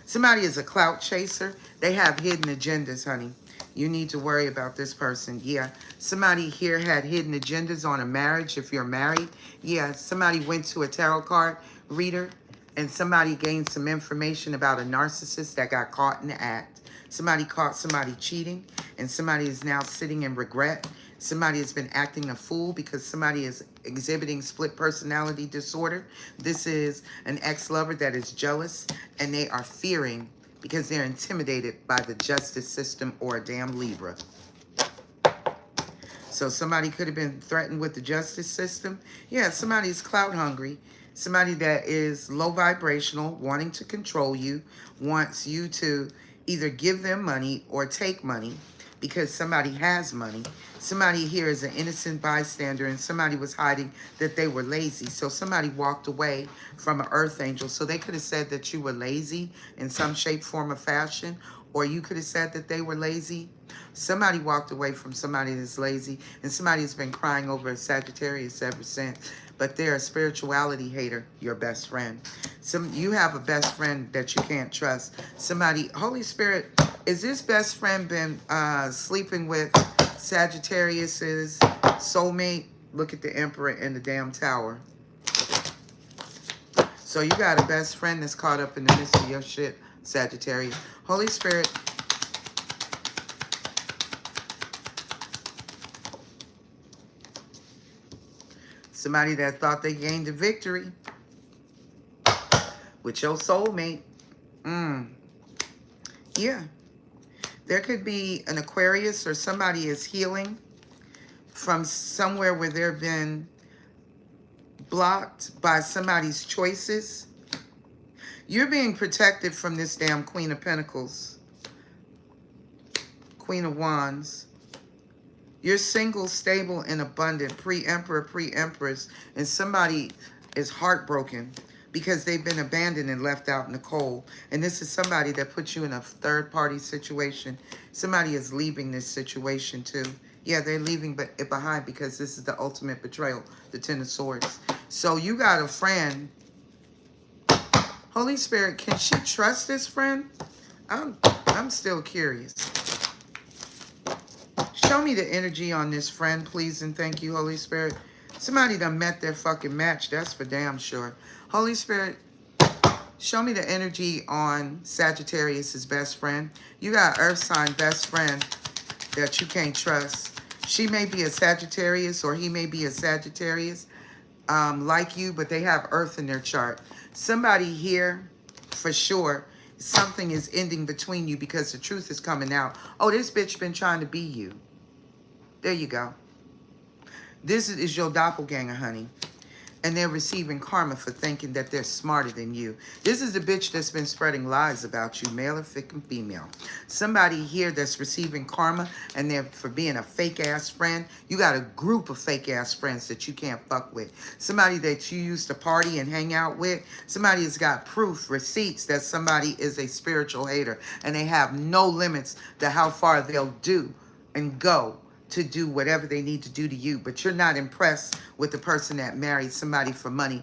A: Somebody is a clout chaser. They have hidden agendas, honey. You need to worry about this person. Yeah. Somebody here had hidden agendas on a marriage if you're married. Yeah. Somebody went to a tarot card reader and somebody gained some information about a narcissist that got caught in the act. Somebody caught somebody cheating and somebody is now sitting in regret. Somebody has been acting a fool because somebody is exhibiting split personality disorder. This is an ex-lover that is jealous and they are fearing because they're intimidated by the justice system or a damn Libra. So somebody could have been threatened with the justice system. Yeah, somebody's clout hungry. Somebody that is low vibrational, wanting to control you, wants you to either give them money or take money because somebody has money. Somebody here is an innocent bystander and somebody was hiding that they were lazy. So somebody walked away from an earth angel. So they could have said that you were lazy in some shape, form, or fashion. Or you could have said that they were lazy. Somebody walked away from somebody that's lazy. And somebody has been crying over a Sagittarius ever since. But they're a spirituality hater, your best friend. You have a best friend that you can't trust. Somebody, Holy Spirit, is this best friend been sleeping with Sagittarius's soulmate? Look at the Emperor in the damn tower. So you got a best friend that's caught up in the midst of your shit, Sagittarius. Holy Spirit, somebody that thought they gained a victory with your soulmate. Yeah. There could be an Aquarius or somebody is healing from somewhere where they've been blocked by somebody's choices. You're being protected from this damn Queen of Pentacles. Queen of Wands. You're single, stable, and abundant. Pre-Emperor, pre-Empress. And somebody is heartbroken because they've been abandoned and left out in the cold. And this is somebody that puts you in a third-party situation. Somebody is leaving this situation too. Yeah, they're leaving it behind because this is the ultimate betrayal, the Ten of Swords. So you got a friend. Holy Spirit, can she trust this friend? I'm still curious. Show me the energy on this friend, please, and thank you, Holy Spirit. Somebody done met their fucking match, that's for damn sure. Holy Spirit, show me the energy on Sagittarius's best friend. You got Earth sign best friend that you can't trust. She may be a Sagittarius or he may be a Sagittarius like you, but they have Earth in their chart. Somebody here, for sure, something is ending between you because the truth is coming out. Oh, this bitch been trying to be you. There you go. This is your doppelganger, honey. And they're receiving karma for thinking that they're smarter than you. This is the bitch that's been spreading lies about you, male or female. Somebody here that's receiving karma and they're for being a fake-ass friend. You got a group of fake-ass friends that you can't fuck with. Somebody that you used to party and hang out with. Somebody has got proof, receipts that somebody is a spiritual hater. And they have no limits to how far they'll do and go to do whatever they need to do to you. But you're not impressed with the person that married somebody for money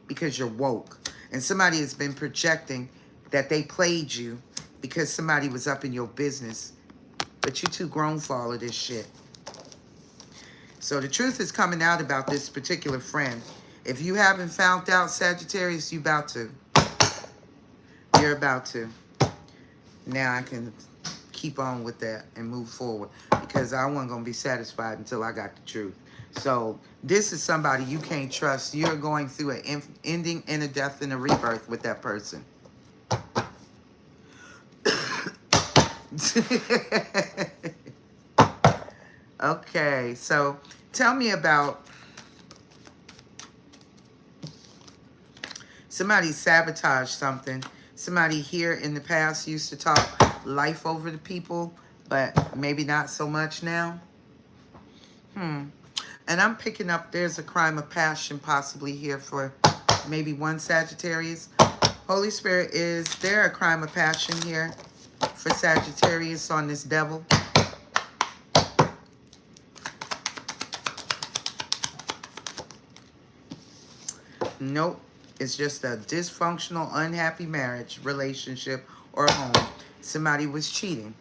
A: because you're woke. And somebody has been projecting that they played you because somebody was up in your business. But you too grown for all of this shit. So the truth is coming out about this particular friend. If you haven't found out, Sagittarius, you about to. You're about to. Now I can keep on with that and move forward because I wasn't going to be satisfied until I got the truth. So this is somebody you can't trust. You're going through an ending and a death and a rebirth with that person. Okay, so tell me about somebody sabotaged something. Somebody here in the past used to talk life over the people, but maybe not so much now. And I'm picking up there's a crime of passion possibly here for maybe one Sagittarius. Holy Spirit, is there a crime of passion here for Sagittarius on this devil? Nope. It's just a dysfunctional, unhappy marriage, relationship, or home. Somebody was cheating.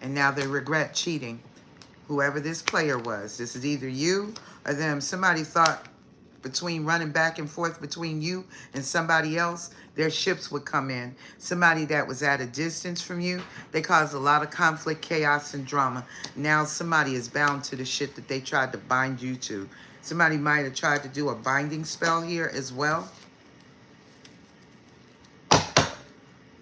A: And now they regret cheating. Whoever this player was. This is either you or them. Somebody thought between running back and forth between you and somebody else, their ships would come in. Somebody that was at a distance from you, they caused a lot of conflict, chaos, and drama. Now somebody is bound to the shit that they tried to bind you to. Somebody might have tried to do a binding spell here as well.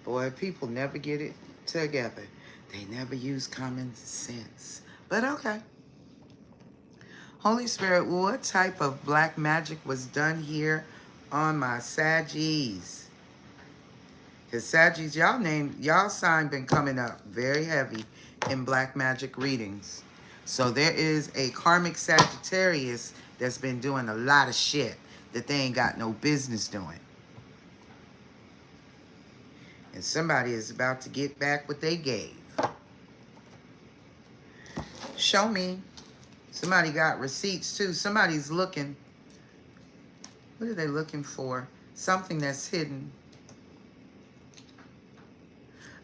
A: Boy, people never get it together. They never use common sense. But okay. Holy Spirit, what type of black magic was done here on my Saggies? Because Saggies, y'all sign been coming up very heavy in black magic readings. So there is a karmic Sagittarius that's been doing a lot of shit that they ain't got no business doing. And somebody is about to get back what they gave. Show me. Somebody got receipts too. Somebody's looking. What are they looking for? Something that's hidden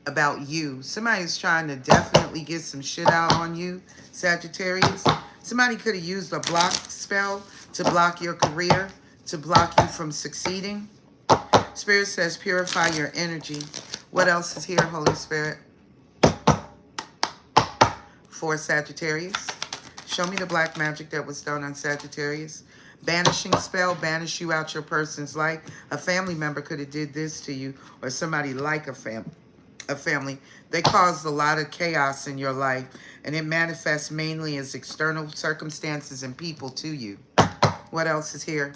A: about you. Somebody's trying to definitely get some shit out on you, Sagittarius. Somebody could have used a block spell to block your career, to block you from succeeding. Spirit says purify your energy. What else is here, Holy Spirit? For Sagittarius. Show me the black magic that was done on Sagittarius. Banishing spell, banish you out your person's life. A family member could have did this to you, or somebody like a family. They caused a lot of chaos in your life, and it manifests mainly as external circumstances and people to you. What else is here?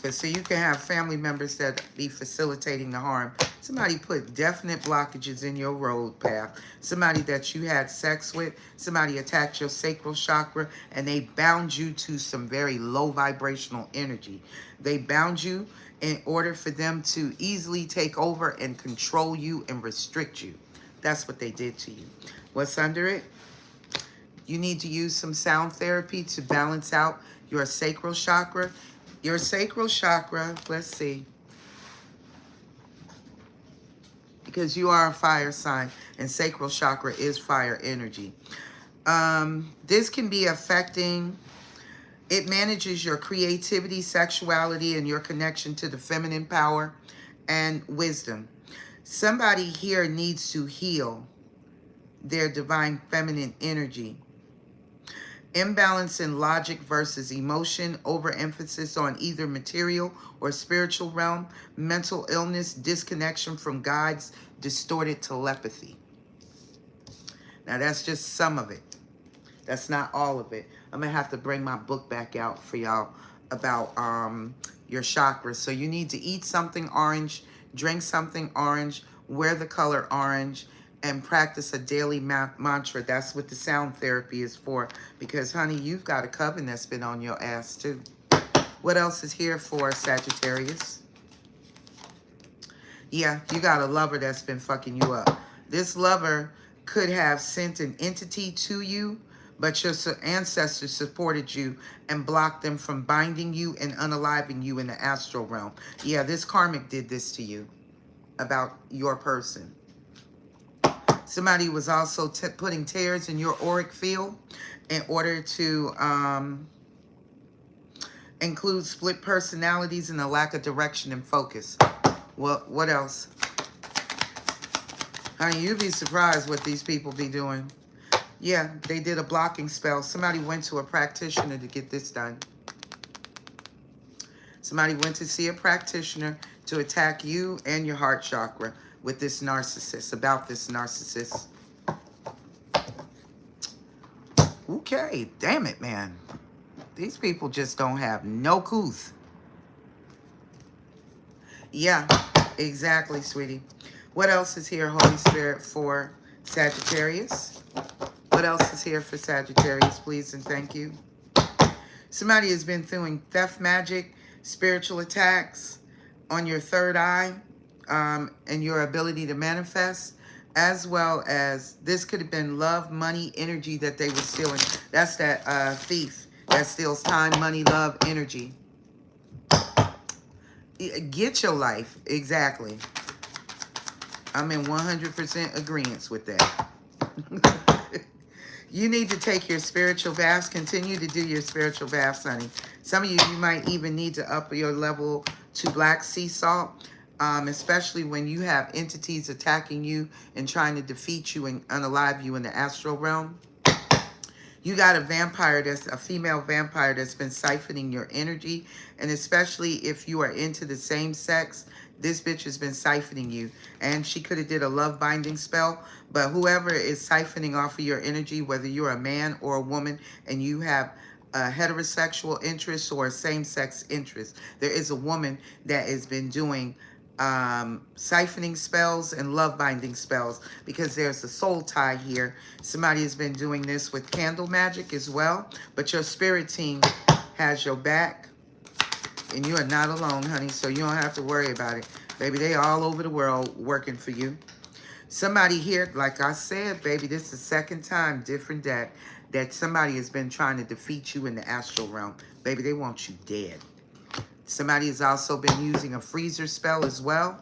A: So you can have family members that be facilitating the harm. Somebody put definite blockages in your road path. Somebody that you had sex with. Somebody attacked your sacral chakra and they bound you to some very low vibrational energy. They bound you in order for them to easily take over and control you and restrict you. That's what they did to you. What's under it? You need to use some sound therapy to balance out your sacral chakra. Your sacral chakra, let's see. Because you are a fire sign and sacral chakra is fire energy. This can be affecting, it manages your creativity, sexuality, and your connection to the feminine power and wisdom. Somebody here needs to heal their divine feminine energy. Imbalance in logic versus emotion, overemphasis on either material or spiritual realm, mental illness, disconnection from guides, distorted telepathy. Now that's just some of it. That's not all of it. I'm going to have to bring my book back out for y'all about your chakras. So you need to eat something orange, drink something orange, wear the color orange, and practice a daily mantra. That's what the sound therapy is for. Because, honey, you've got a coven that's been on your ass, too. What else is here for Sagittarius? Yeah, you got a lover that's been fucking you up. This lover could have sent an entity to you, but your ancestors supported you and blocked them from binding you and unaliving you in the astral realm. Yeah, this karmic did this to you about your person. Somebody was also putting tears in your auric field in order to include split personalities and a lack of direction and focus. Well, what else? Honey, you'd be surprised what these people be doing. Yeah, they did a blocking spell. Somebody went to a practitioner to get this done. Somebody went to see a practitioner to attack you and your heart chakra with this narcissist, about this narcissist. Okay, damn it, man. These people just don't have no couth. Yeah, exactly, sweetie. What else is here, Holy Spirit, for Sagittarius? What else is here for Sagittarius, please and thank you? Somebody has been doing theft magic, spiritual attacks on your third eye, and your ability to manifest, as well as this could have been love, money, energy that they were stealing. That's that thief that steals time, money, love, energy. Get your life. Exactly. I'm in 100% agreement with that. You need to take your spiritual baths. Continue to do your spiritual baths, honey. Some of you might even need to up your level to black sea salt, especially when you have entities attacking you and trying to defeat you and unalive you in the astral realm. You got a vampire, that's a female vampire that's been siphoning your energy, and especially if you are into the same sex, this bitch has been siphoning you. And she could have did a love binding spell, but whoever is siphoning off of your energy, whether you're a man or a woman and you have a heterosexual interest or a same-sex interest, there is a woman that has been doing siphoning spells and love binding spells, because there's a soul tie here. Somebody has been doing this with candle magic as well, but your spirit team has your back, and you are not alone, honey, so you don't have to worry about it. Baby, they all over the world working for you. Somebody here, like I said, baby, this is the second time, different that somebody has been trying to defeat you in the astral realm. Baby, they want you dead. Somebody has also been using a freezer spell as well.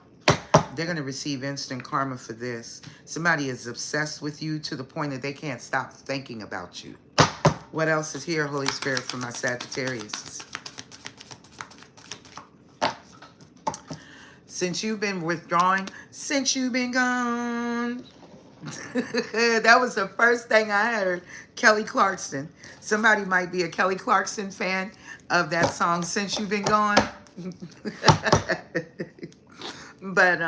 A: They're going to receive instant karma for this. Somebody is obsessed with you to the point that they can't stop thinking about you. What else is here, Holy Spirit, for my Sagittarius? Since you've been withdrawing, since you've been gone. That was the first thing I heard. Kelly Clarkson. Somebody might be a Kelly Clarkson fan of that song, Since You've Been Gone. But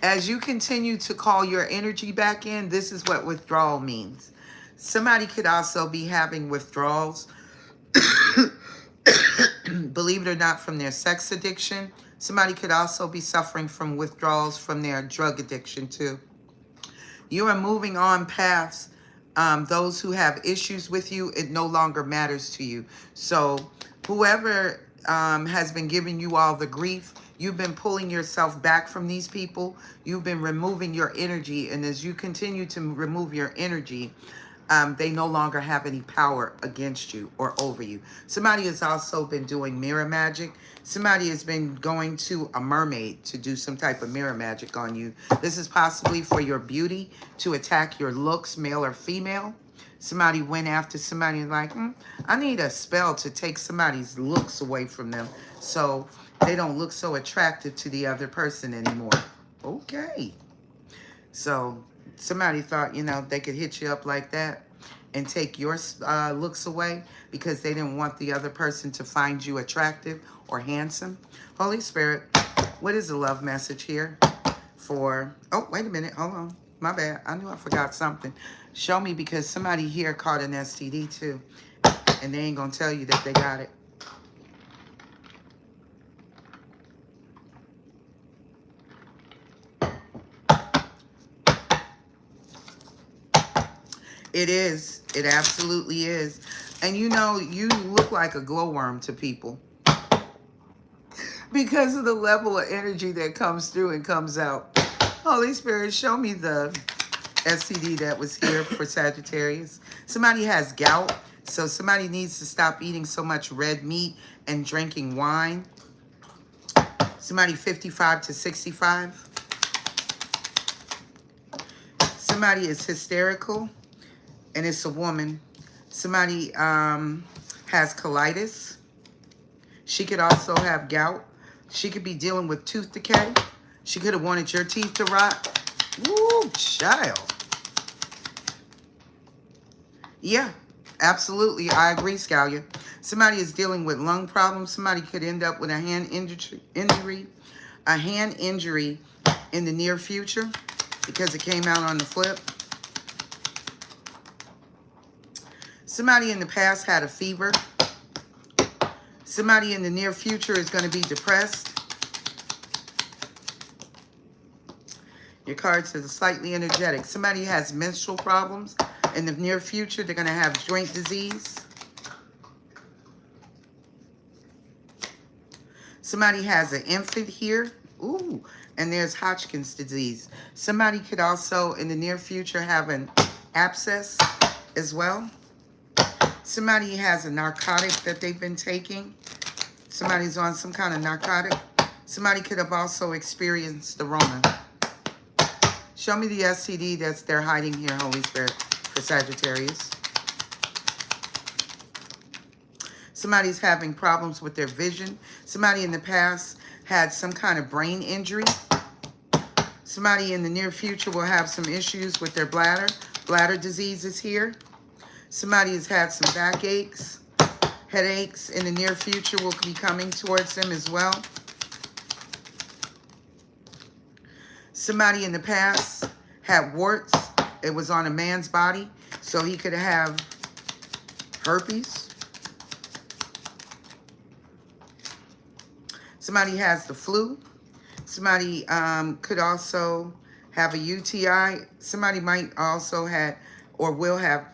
A: as you continue to call your energy back in, this is what withdrawal means. Somebody could also be having withdrawals, believe it or not, from their sex addiction. Somebody could also be suffering from withdrawals from their drug addiction too. You are moving on past those who have issues with you. It no longer matters to you. So whoever has been giving you all the grief, you've been pulling yourself back from these people. You've been removing your energy. And as you continue to remove your energy, they no longer have any power against you or over you. Somebody has also been doing mirror magic. Somebody has been going to a mermaid to do some type of mirror magic on you. This is possibly for your beauty, to attack your looks, male or female. Somebody went after somebody and like, I need a spell to take somebody's looks away from them so they don't look so attractive to the other person anymore. Okay. So somebody thought, you know, they could hit you up like that and take your looks away because they didn't want the other person to find you attractive or handsome. Holy Spirit, what is the love message here for... Oh, wait a minute. Hold on. My bad. I knew I forgot something. Show me, because somebody here caught an STD too, and they ain't going to tell you that they got it. It is. It absolutely is. And you know, you look like a glowworm to people because of the level of energy that comes through and comes out. Holy Spirit, show me the STD that was here for Sagittarius. Somebody has gout, so somebody needs to stop eating so much red meat and drinking wine. Somebody 55 to 65. Somebody is hysterical, and it's a woman. Somebody has colitis. She could also have gout. She could be dealing with tooth decay. She could have wanted your teeth to rot. Woo, child. Yeah, absolutely. I agree, Scalia. Somebody is dealing with lung problems. Somebody could end up with a hand injury in the near future because it came out on the flip. Somebody in the past had a fever. Somebody in the near future is going to be depressed. Your cards are slightly energetic. Somebody has menstrual problems. In the near future, they're going to have joint disease. Somebody has an infant here. Ooh, and there's Hodgkin's disease. Somebody could also, in the near future, have an abscess as well. Somebody has a narcotic that they've been taking. Somebody's on some kind of narcotic. Somebody could have also experienced the Rona. Show me the STD that's they're hiding here, Holy Spirit, for Sagittarius. Somebody's having problems with their vision. Somebody in the past had some kind of brain injury. Somebody in the near future will have some issues with their bladder. Bladder disease is here. Somebody has had some backaches. Headaches in the near future will be coming towards them as well. Somebody in the past had warts. It was on a man's body, so he could have herpes. Somebody has the flu. Somebody could also have a UTI. Somebody might also have or will have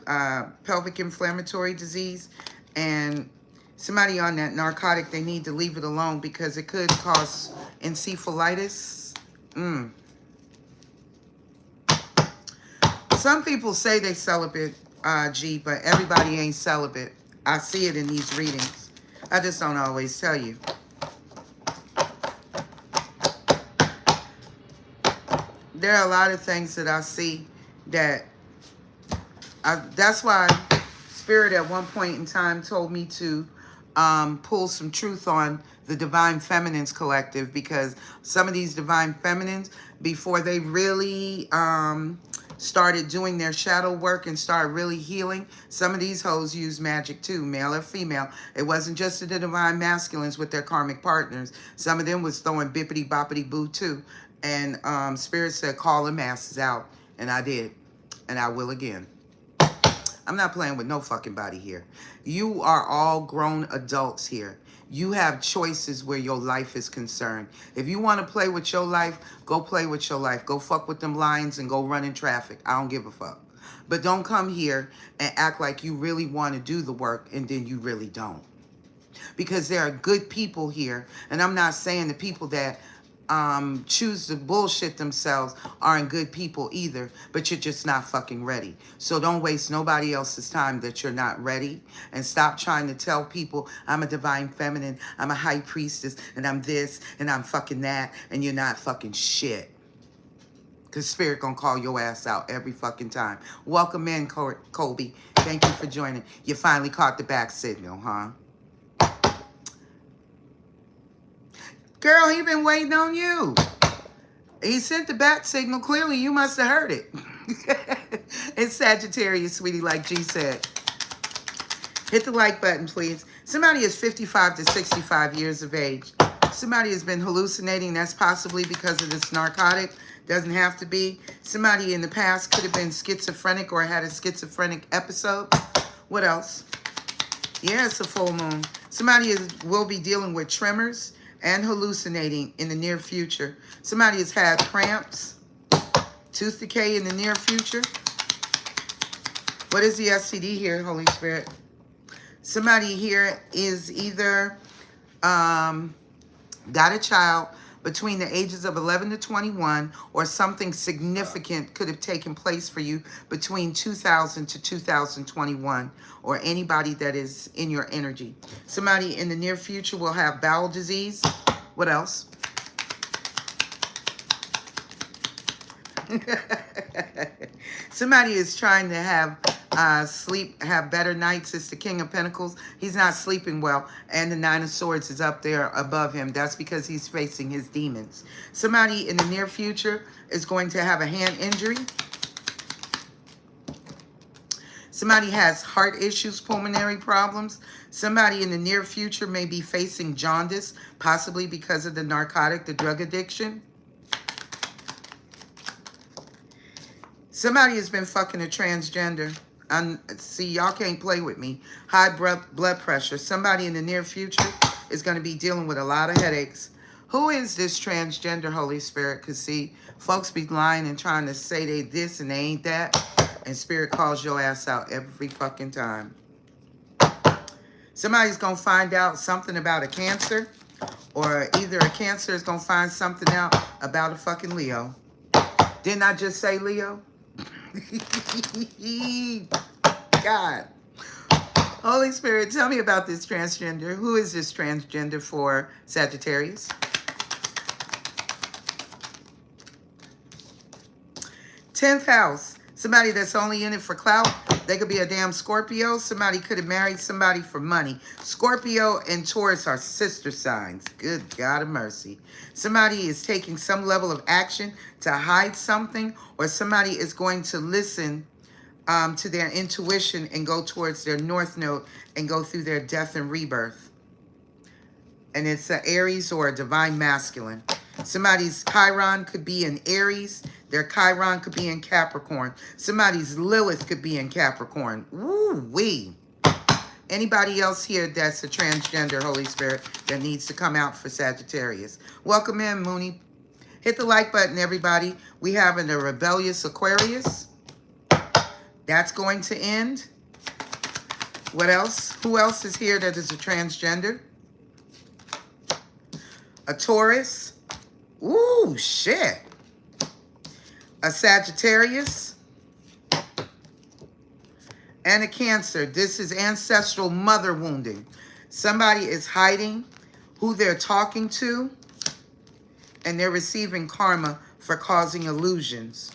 A: pelvic inflammatory disease. And somebody on that narcotic, they need to leave it alone because it could cause encephalitis. Some people say they celibate, G, but everybody ain't celibate. I see it in these readings. I just don't always tell you. There are a lot of things that I see that that's why Spirit at one point in time told me to pull some truth on the Divine Feminines Collective, because some of these Divine Feminines, before they really started doing their shadow work and started really healing, some of these hoes use magic too, male or female. It wasn't just the Divine Masculines with their karmic partners. Some of them was throwing bippity boppity boo too. And Spirit said, call the masses out. And I did. And I will again. I'm not playing with no fucking body here. You are all grown adults here. You have choices where your life is concerned. If you want to play with your life, go play with your life. Go fuck with them lions and go run in traffic. I don't give a fuck. But don't come here and act like you really want to do the work and then you really don't. Because there are good people here. And I'm not saying the people that choose to bullshit themselves aren't good people either, but you're just not fucking ready. So don't waste nobody else's time that you're not ready, and stop trying to tell people I'm a divine feminine, I'm a high priestess, and I'm this, and I'm fucking that, and you're not fucking shit. Because Spirit gonna call your ass out every fucking time. Welcome in, Colby. Thank you for joining. You finally caught the back signal, huh? Girl, he been waiting on you. He sent the bat signal. Clearly, you must have heard it. It's Sagittarius, sweetie, like G said. Hit the like button, please. Somebody is 55 to 65 years of age. Somebody has been hallucinating. That's possibly because of this narcotic. Doesn't have to be. Somebody in the past could have been schizophrenic or had a schizophrenic episode. What else? Yeah, it's a full moon. Somebody will be dealing with tremors and hallucinating in the near future. Somebody has had cramps, tooth decay in the near future. What is the STD here, Holy Spirit? Somebody here is either got a child, between the ages of 11 to 21, or something significant could have taken place for you between 2000 to 2021, or anybody that is in your energy. Somebody in the near future will have bowel disease. What else? Somebody is trying to have have better nights. It's the King of Pentacles. He's not sleeping well, and the Nine of Swords is up there above him. That's because he's facing his demons. Somebody in the near future is going to have a hand injury. Somebody has heart issues, pulmonary problems. Somebody in the near future may be facing jaundice, possibly because of the narcotic, the drug addiction. Somebody has been fucking a transgender. See, y'all can't play with me. High blood pressure. Somebody in the near future is going to be dealing with a lot of headaches. Who is this transgender, Holy Spirit? Because, see, folks be lying and trying to say they this and they ain't that. And Spirit calls your ass out every fucking time. Somebody's going to find out something about a Cancer. Or either a Cancer is going to find something out about a fucking Leo. Didn't I just say Leo? God. Holy Spirit, tell me about this transgender. Who is this transgender for Sagittarius? 10th house. Somebody that's only in it for clout. They could be a damn Scorpio. Somebody could have married somebody for money. Scorpio and Taurus are sister signs. Good God of mercy. Somebody is taking some level of action to hide something, or somebody is going to listen to their intuition and go towards their North Node and go through their death and rebirth. And it's an Aries or a divine masculine. Somebody's Chiron could be in Aries. Their Chiron could be in Capricorn. Somebody's Lilith could be in Capricorn. Woo-wee. Anybody else here that's a transgender, Holy Spirit, that needs to come out for Sagittarius? Welcome in, Mooney. Hit the like button, everybody. We have a rebellious Aquarius. That's going to end. What else? Who else is here that is a transgender? A Taurus. Ooh, shit. A Sagittarius. And a Cancer. This is ancestral mother wounding. Somebody is hiding who they're talking to, and they're receiving karma for causing illusions.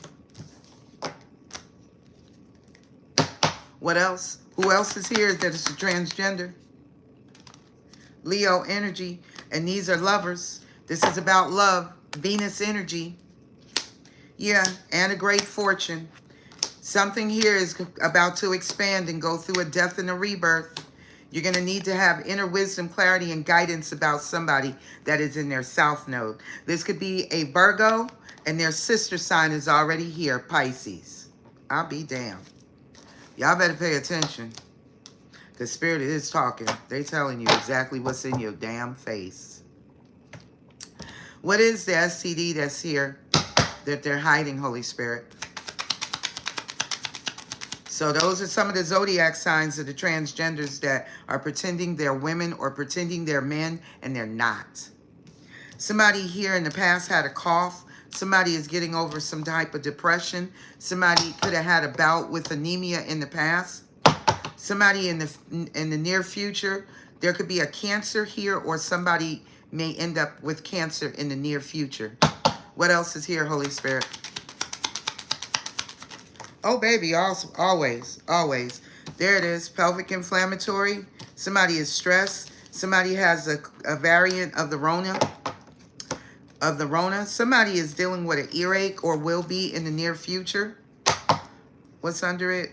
A: What else? Who else is here that is a transgender? Leo energy. And these are lovers. This is about love. Venus energy. Yeah, and a great fortune. Something here is about to expand and go through a death and a rebirth. You're going to need to have inner wisdom, clarity, and guidance about somebody that is in their South Node. This could be a Virgo, and their sister sign is already here, Pisces. I'll be damned. Y'all better pay attention, because Spirit is talking. They telling you exactly what's in your damn face. What is the STD that's here that they're hiding, Holy Spirit? So those are some of the zodiac signs of the transgenders that are pretending they're women or pretending they're men, and they're not. Somebody here in the past had a cough. Somebody is getting over some type of depression. Somebody could have had a bout with anemia in the past. Somebody in the near future, there could be a Cancer here, or somebody may end up with Cancer in the near future. What else is here, Holy Spirit? Oh, baby, always. There it is, pelvic inflammatory. Somebody is stressed. Somebody has a variant of the Rona. Somebody is dealing with an earache or will be in the near future. What's under it?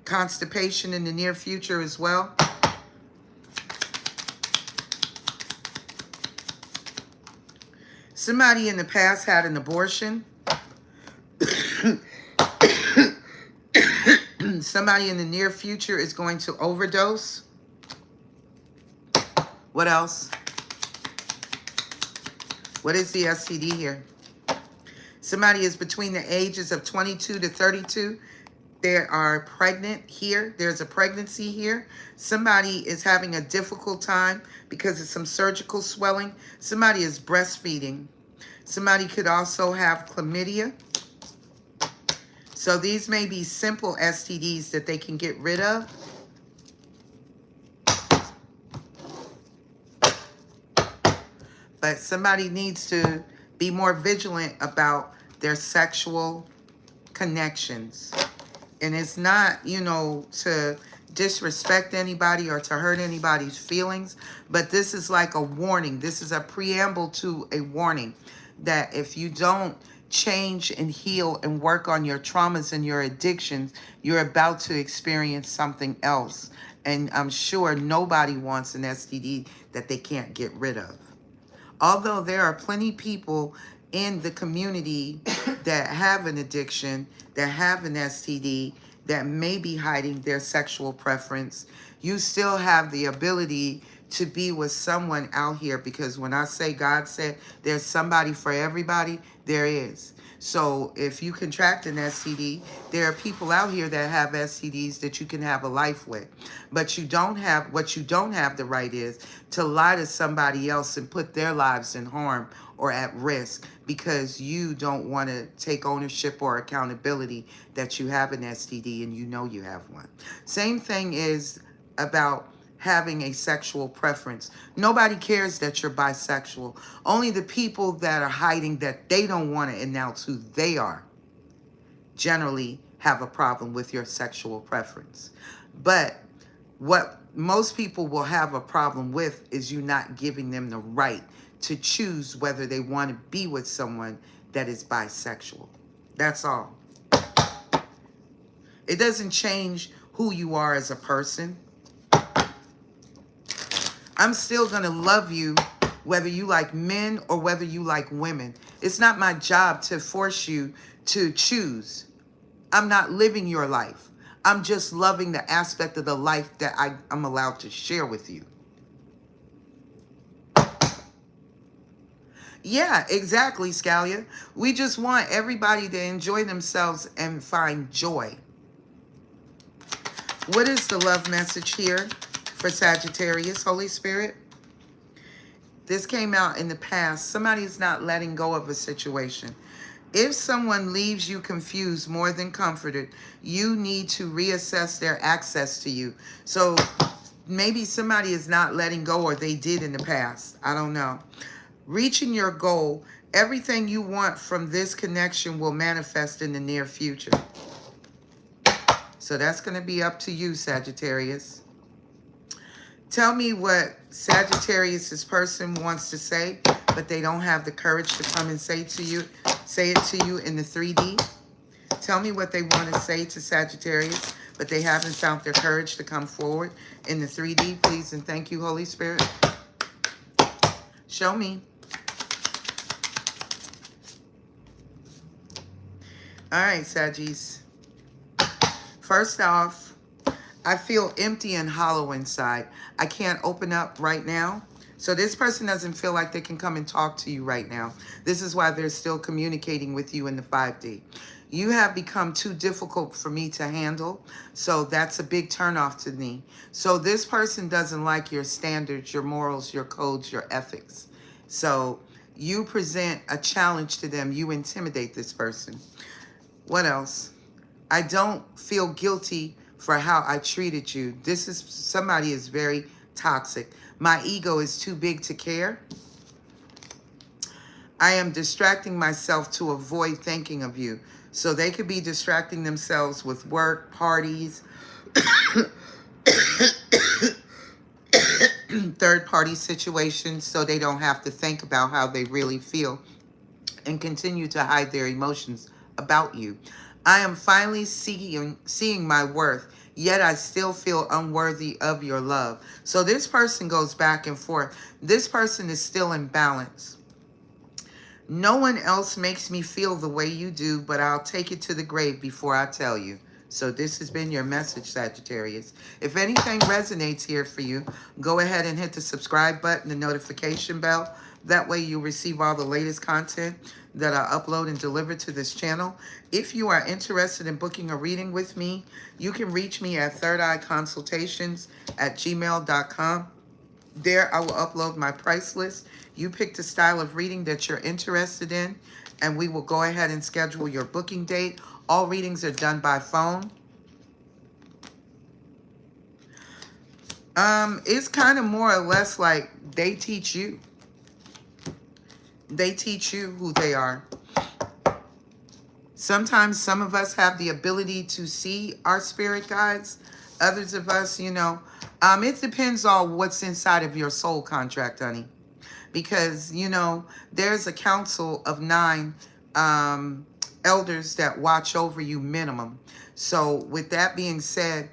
A: Constipation in the near future as well. Somebody in the past had an abortion. Somebody in the near future is going to overdose. What else? What is the STD here? Somebody is between the ages of 22 to 32. They are pregnant here. There's a pregnancy here. Somebody is having a difficult time because of some surgical swelling. Somebody is breastfeeding. Somebody could also have chlamydia. So these may be simple STDs that they can get rid of. But somebody needs to be more vigilant about their sexual connections. And it's not, you know, to disrespect anybody or to hurt anybody's feelings, but this is like a warning. This is a preamble to a warning that if you don't change and heal and work on your traumas and your addictions, you're about to experience something else. And I'm sure nobody wants an STD that they can't get rid of. Although there are plenty of people in the community that have an addiction, that have an STD, that may be hiding their sexual preference, you still have the ability to be with someone out here, because when I say God said there's somebody for everybody, there is. So if you contract an STD, there are people out here that have STDs that you can have a life with. But you don't have, what you don't have the right is to lie to somebody else and put their lives in harm or at risk because you don't want to take ownership or accountability that you have an STD and you know you have one. Same thing is about having a sexual preference. Nobody cares that you're bisexual. Only the people that are hiding that they don't want to announce who they are generally have a problem with your sexual preference. But what most people will have a problem with is you not giving them the right to choose whether they want to be with someone that is bisexual. That's all. It doesn't change who you are as a person. I'm still going to love you whether you like men or whether you like women. It's not my job to force you to choose. I'm not living your life. I'm just loving the aspect of the life that I'm allowed to share with you. Yeah, exactly, Scalia. We just want everybody to enjoy themselves and find joy. What is the love message here for Sagittarius, Holy Spirit? This came out in the past. Somebody's not letting go of a situation. If someone leaves you confused more than comforted, you need to reassess their access to you. So maybe somebody is not letting go, or they did in the past. I don't know. Reaching your goal, everything you want from this connection will manifest in the near future. So that's going to be up to you, Sagittarius. Tell me what Sagittarius's person wants to say, but they don't have the courage to come and say it to you in the 3D. Tell me what they want to say to Sagittarius, but they haven't found their courage to come forward in the 3D. Please and thank you, Holy Spirit. Show me. All right, Saggies. First off, I feel empty and hollow inside. I can't open up right now. So this person doesn't feel like they can come and talk to you right now. This is why they're still communicating with you in the 5D. You have become too difficult for me to handle. So that's a big turnoff to me. So this person doesn't like your standards, your morals, your codes, your ethics. So you present a challenge to them. You intimidate this person. What else? I don't feel guilty for how I treated you. Somebody is very toxic. My ego is too big to care. I am distracting myself to avoid thinking of you. So they could be distracting themselves with work, parties, third-party situations, so they don't have to think about how they really feel and continue to hide their emotions about you. I am finally seeing my worth, yet I still feel unworthy of your love. So this person goes back and forth. This person is still in balance. No one else makes me feel the way you do, but I'll take it to the grave before I tell you. So this has been your message, Sagittarius. If anything resonates here for you, go ahead and hit the subscribe button, the notification bell. That way you'll receive all the latest content that I upload and deliver to this channel. If you are interested in booking a reading with me, you can reach me at thirdeyeconsultations@gmail.com. There I will upload my price list. You pick the style of reading that you're interested in, and we will go ahead and schedule your booking date. All readings are done by phone. It's kind of more or less like they teach you. They teach you who they are. Sometimes some of us have the ability to see our spirit guides. Others of us, it depends on what's inside of your soul contract, honey. Because, there's a council of 9 elders that watch over you minimum. So with that being said,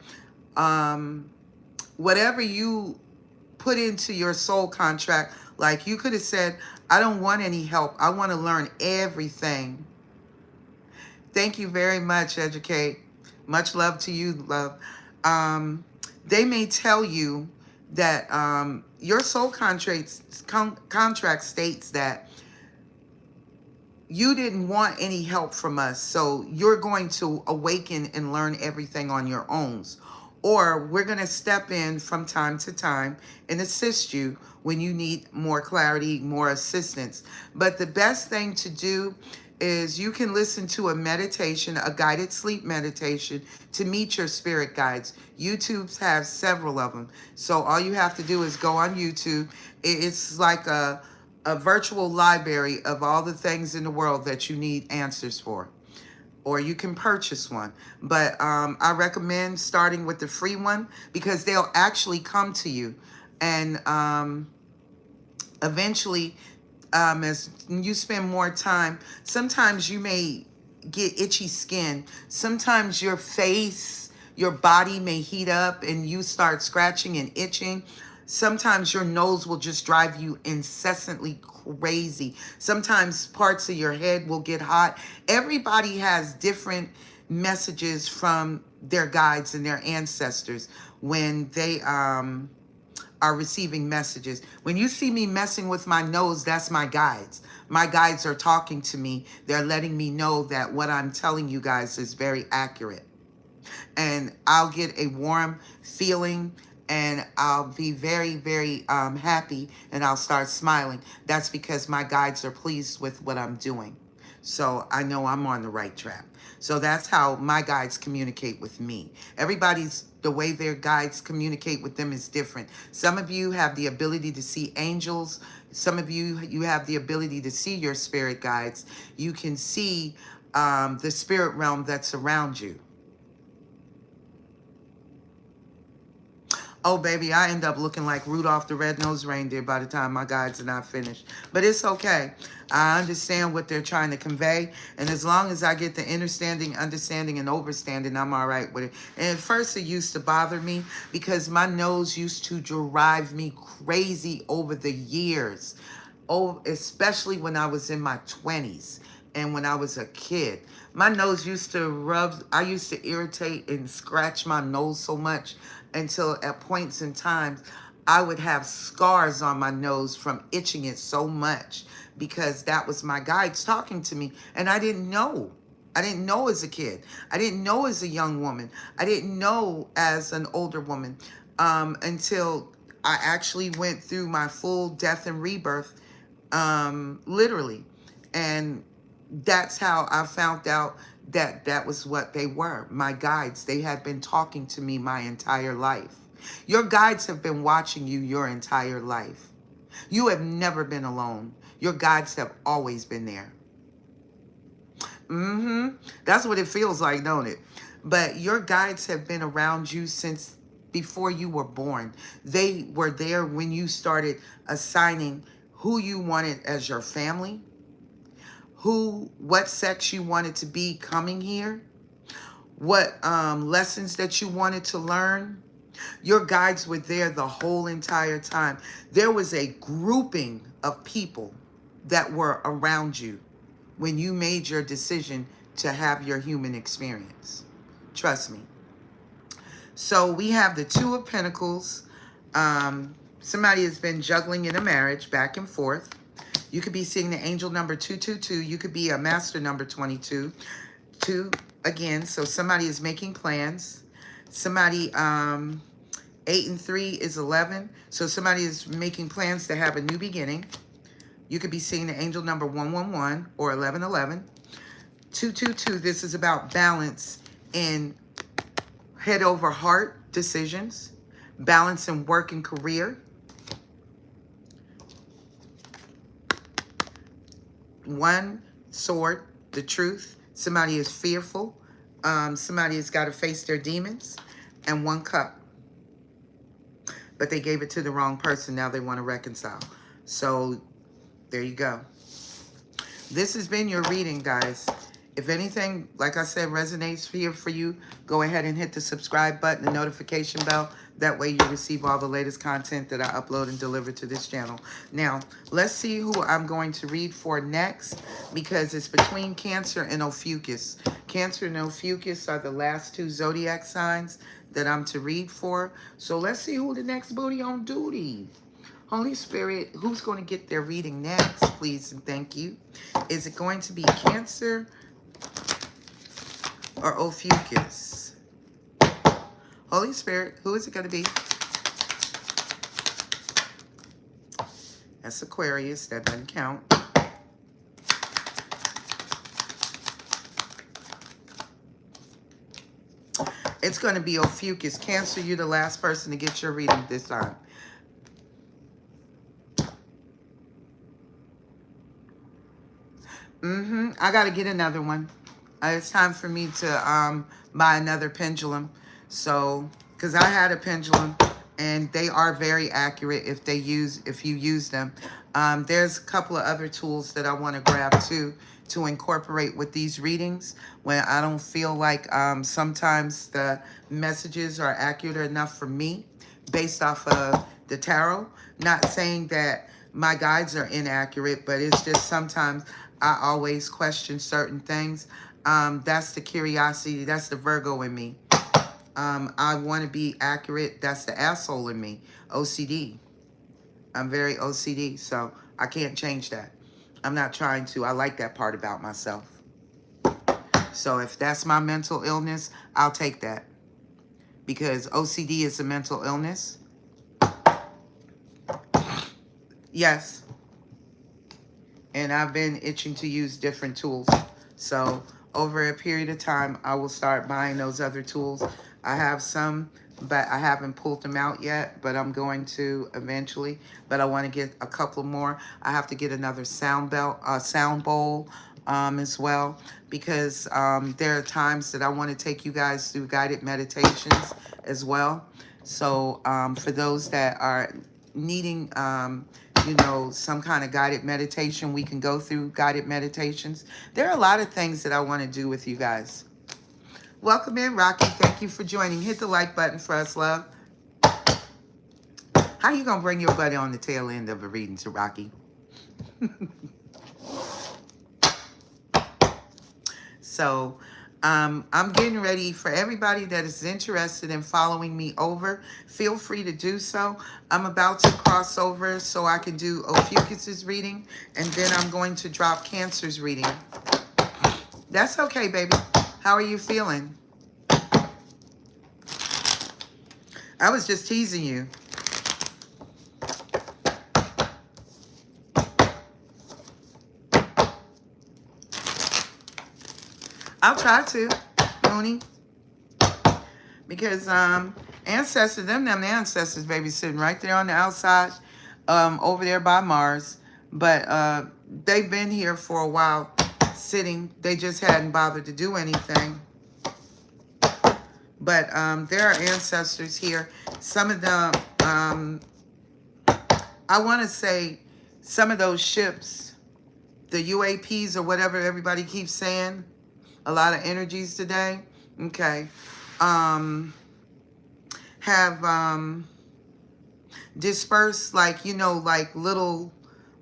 A: whatever you put into your soul contract, like you could have said, I don't want any help. I want to learn everything. Thank you very much, Educate. Much love to you, love. They may tell you that your soul contract states that you didn't want any help from us, so you're going to awaken and learn everything on your own. Or we're going to step in from time to time and assist you when you need more clarity, more assistance. But the best thing to do is you can listen to a meditation, a guided sleep meditation, to meet your spirit guides. YouTube's have several of them. So all you have to do is go on YouTube. It's like a virtual library of all the things in the world that you need answers for. Or you can purchase one. But I recommend starting with the free one, because they'll actually come to you. And eventually, as you spend more time, sometimes you may get itchy skin. Sometimes your face, your body may heat up and you start scratching and itching. Sometimes your nose will just drive you incessantly crazy. Sometimes parts of your head will get hot. Everybody has different messages from their guides and their ancestors when they are receiving messages. When you see me messing with my nose, that's my guides. My guides are talking to me. They're letting me know that what I'm telling you guys is very accurate. And I'll get a warm feeling, and I'll be very, very happy, and I'll start smiling. That's because my guides are pleased with what I'm doing. So I know I'm on the right track. So that's how my guides communicate with me. The way their guides communicate with them is different. Some of you have the ability to see angels. Some of you have the ability to see your spirit guides. You can see the spirit realm that's around you. Oh, baby, I end up looking like Rudolph the Red-Nosed Reindeer by the time my guides are not finished. But it's okay. I understand what they're trying to convey. And as long as I get the understanding, and overstanding, I'm all right with it. And at first, it used to bother me because my nose used to drive me crazy over the years. Oh, especially when I was in my 20s and when I was a kid. My nose used to I used to irritate and scratch my nose so much until at points in time, I would have scars on my nose from itching it so much, because that was my guides talking to me. And I didn't know. I didn't know as a kid. I didn't know as a young woman. I didn't know as an older woman until I actually went through my full death and rebirth, literally. And that's how I found out that was what they were, my guides. They had been talking to me my entire life. Your guides have been watching you your entire life. You have never been alone. Your guides have always been there. That's what it feels like, don't it? But your guides have been around you since before you were born. They were there when you started assigning who you wanted as your family, what sex you wanted to be coming here, what lessons that you wanted to learn. Your guides were there the whole entire time. There was a grouping of people that were around you when you made your decision to have your human experience. Trust me. So we have the Two of Pentacles. Somebody has been juggling in a marriage back and forth. You could be seeing the angel number 222. You could be a master number 22. 2 again. So somebody is making plans. Somebody, 8 and 3 is 11. So somebody is making plans to have a new beginning. You could be seeing the angel number 111 or 1111. 222, this is about balance in head over heart decisions, balance in work and career. One sword, the truth. Somebody is fearful. Somebody has got to face their demons. And one cup. But they gave it to the wrong person. Now they want to reconcile. So there you go. This has been your reading, guys. If anything, like I said, resonates here for you, go ahead and hit the subscribe button, the notification bell. That way you receive all the latest content that I upload and deliver to this channel. Now, let's see who I'm going to read for next, because it's between Cancer and Ophiuchus. Cancer and Ophiuchus are the last two zodiac signs that I'm to read for. So let's see who the next booty on duty. Holy Spirit, who's going to get their reading next, please and thank you. Is it going to be Cancer or Ophiuchus? Holy Spirit, who is it going to be? That's Aquarius. That doesn't count. It's going to be Ophiuchus. Cancer, you're the last person to get your reading this time. I got to get another one. It's time for me to buy another pendulum. So, because I had a pendulum, and they are very accurate if you use them. There's a couple of other tools that I want to grab too, to incorporate with these readings when I don't feel like sometimes the messages are accurate enough for me based off of the tarot. Not saying that my guides are inaccurate, but it's just sometimes I always question certain things. That's the curiosity. That's the Virgo in me. I want to be accurate. That's the asshole in me. OCD. I'm very OCD, so I can't change that. I'm not trying to. I like that part about myself. So if that's my mental illness, I'll take that. Because OCD is a mental illness. Yes. And I've been itching to use different tools. So over a period of time, I will start buying those other tools. I have some, but I haven't pulled them out yet, but I'm going to eventually. But I want to get a couple more. I have to get another sound bowl as well, because there are times that I want to take you guys through guided meditations as well. So for those that are needing you know, some kind of guided meditation, we can go through guided meditations. There are a lot of things that I want to do with you guys. Welcome in, Rocky. Thank you for joining. Hit the like button for us, love. How you going to bring your buddy on the tail end of a reading to Rocky? So, I'm getting ready for everybody that is interested in following me over. Feel free to do so. I'm about to cross over so I can do Ophiuchus's reading, and then I'm going to drop Cancer's reading. That's okay, baby. How are you feeling? I was just teasing you. I'll try to, Mooney. Because ancestors, them ancestors, baby, sitting right there on the outside, over there by Mars. But they've been here for a while, sitting. They just hadn't bothered to do anything. But there are ancestors here. Some of them, I want to say, some of those ships, the UAPs or whatever everybody keeps saying, a lot of energies today, okay, have dispersed, like, you know, like little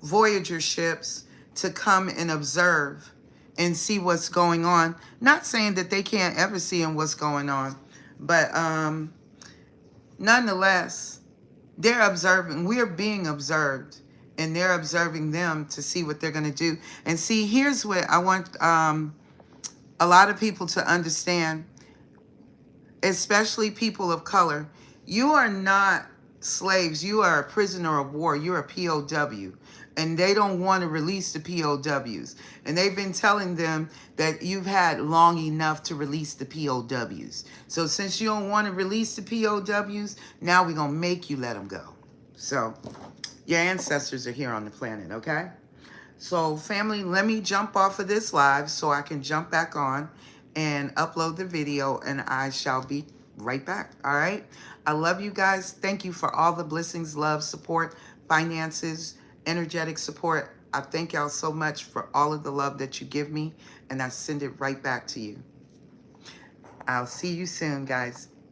A: Voyager ships to come and observe and see what's going on. Not saying that they can't ever see what's going on, but nonetheless, they're observing. We're being observed, and they're observing them to see what they're going to do. And see, here's what I want a lot of people to understand, especially people of color. You are not slaves. You are a prisoner of war. You're a POW. and they don't want to release the POWs. And they've been telling them that you've had long enough to release the POWs. So since you don't want to release the POWs, now we're going to make you let them go. So your ancestors are here on the planet, okay? So family, let me jump off of this live so I can jump back on and upload the video, and I shall be right back. All right. I love you guys. Thank you for all the blessings, love, support, finances, energetic support. I thank y'all so much for all of the love that you give me, and I send it right back to you. I'll see you soon, guys.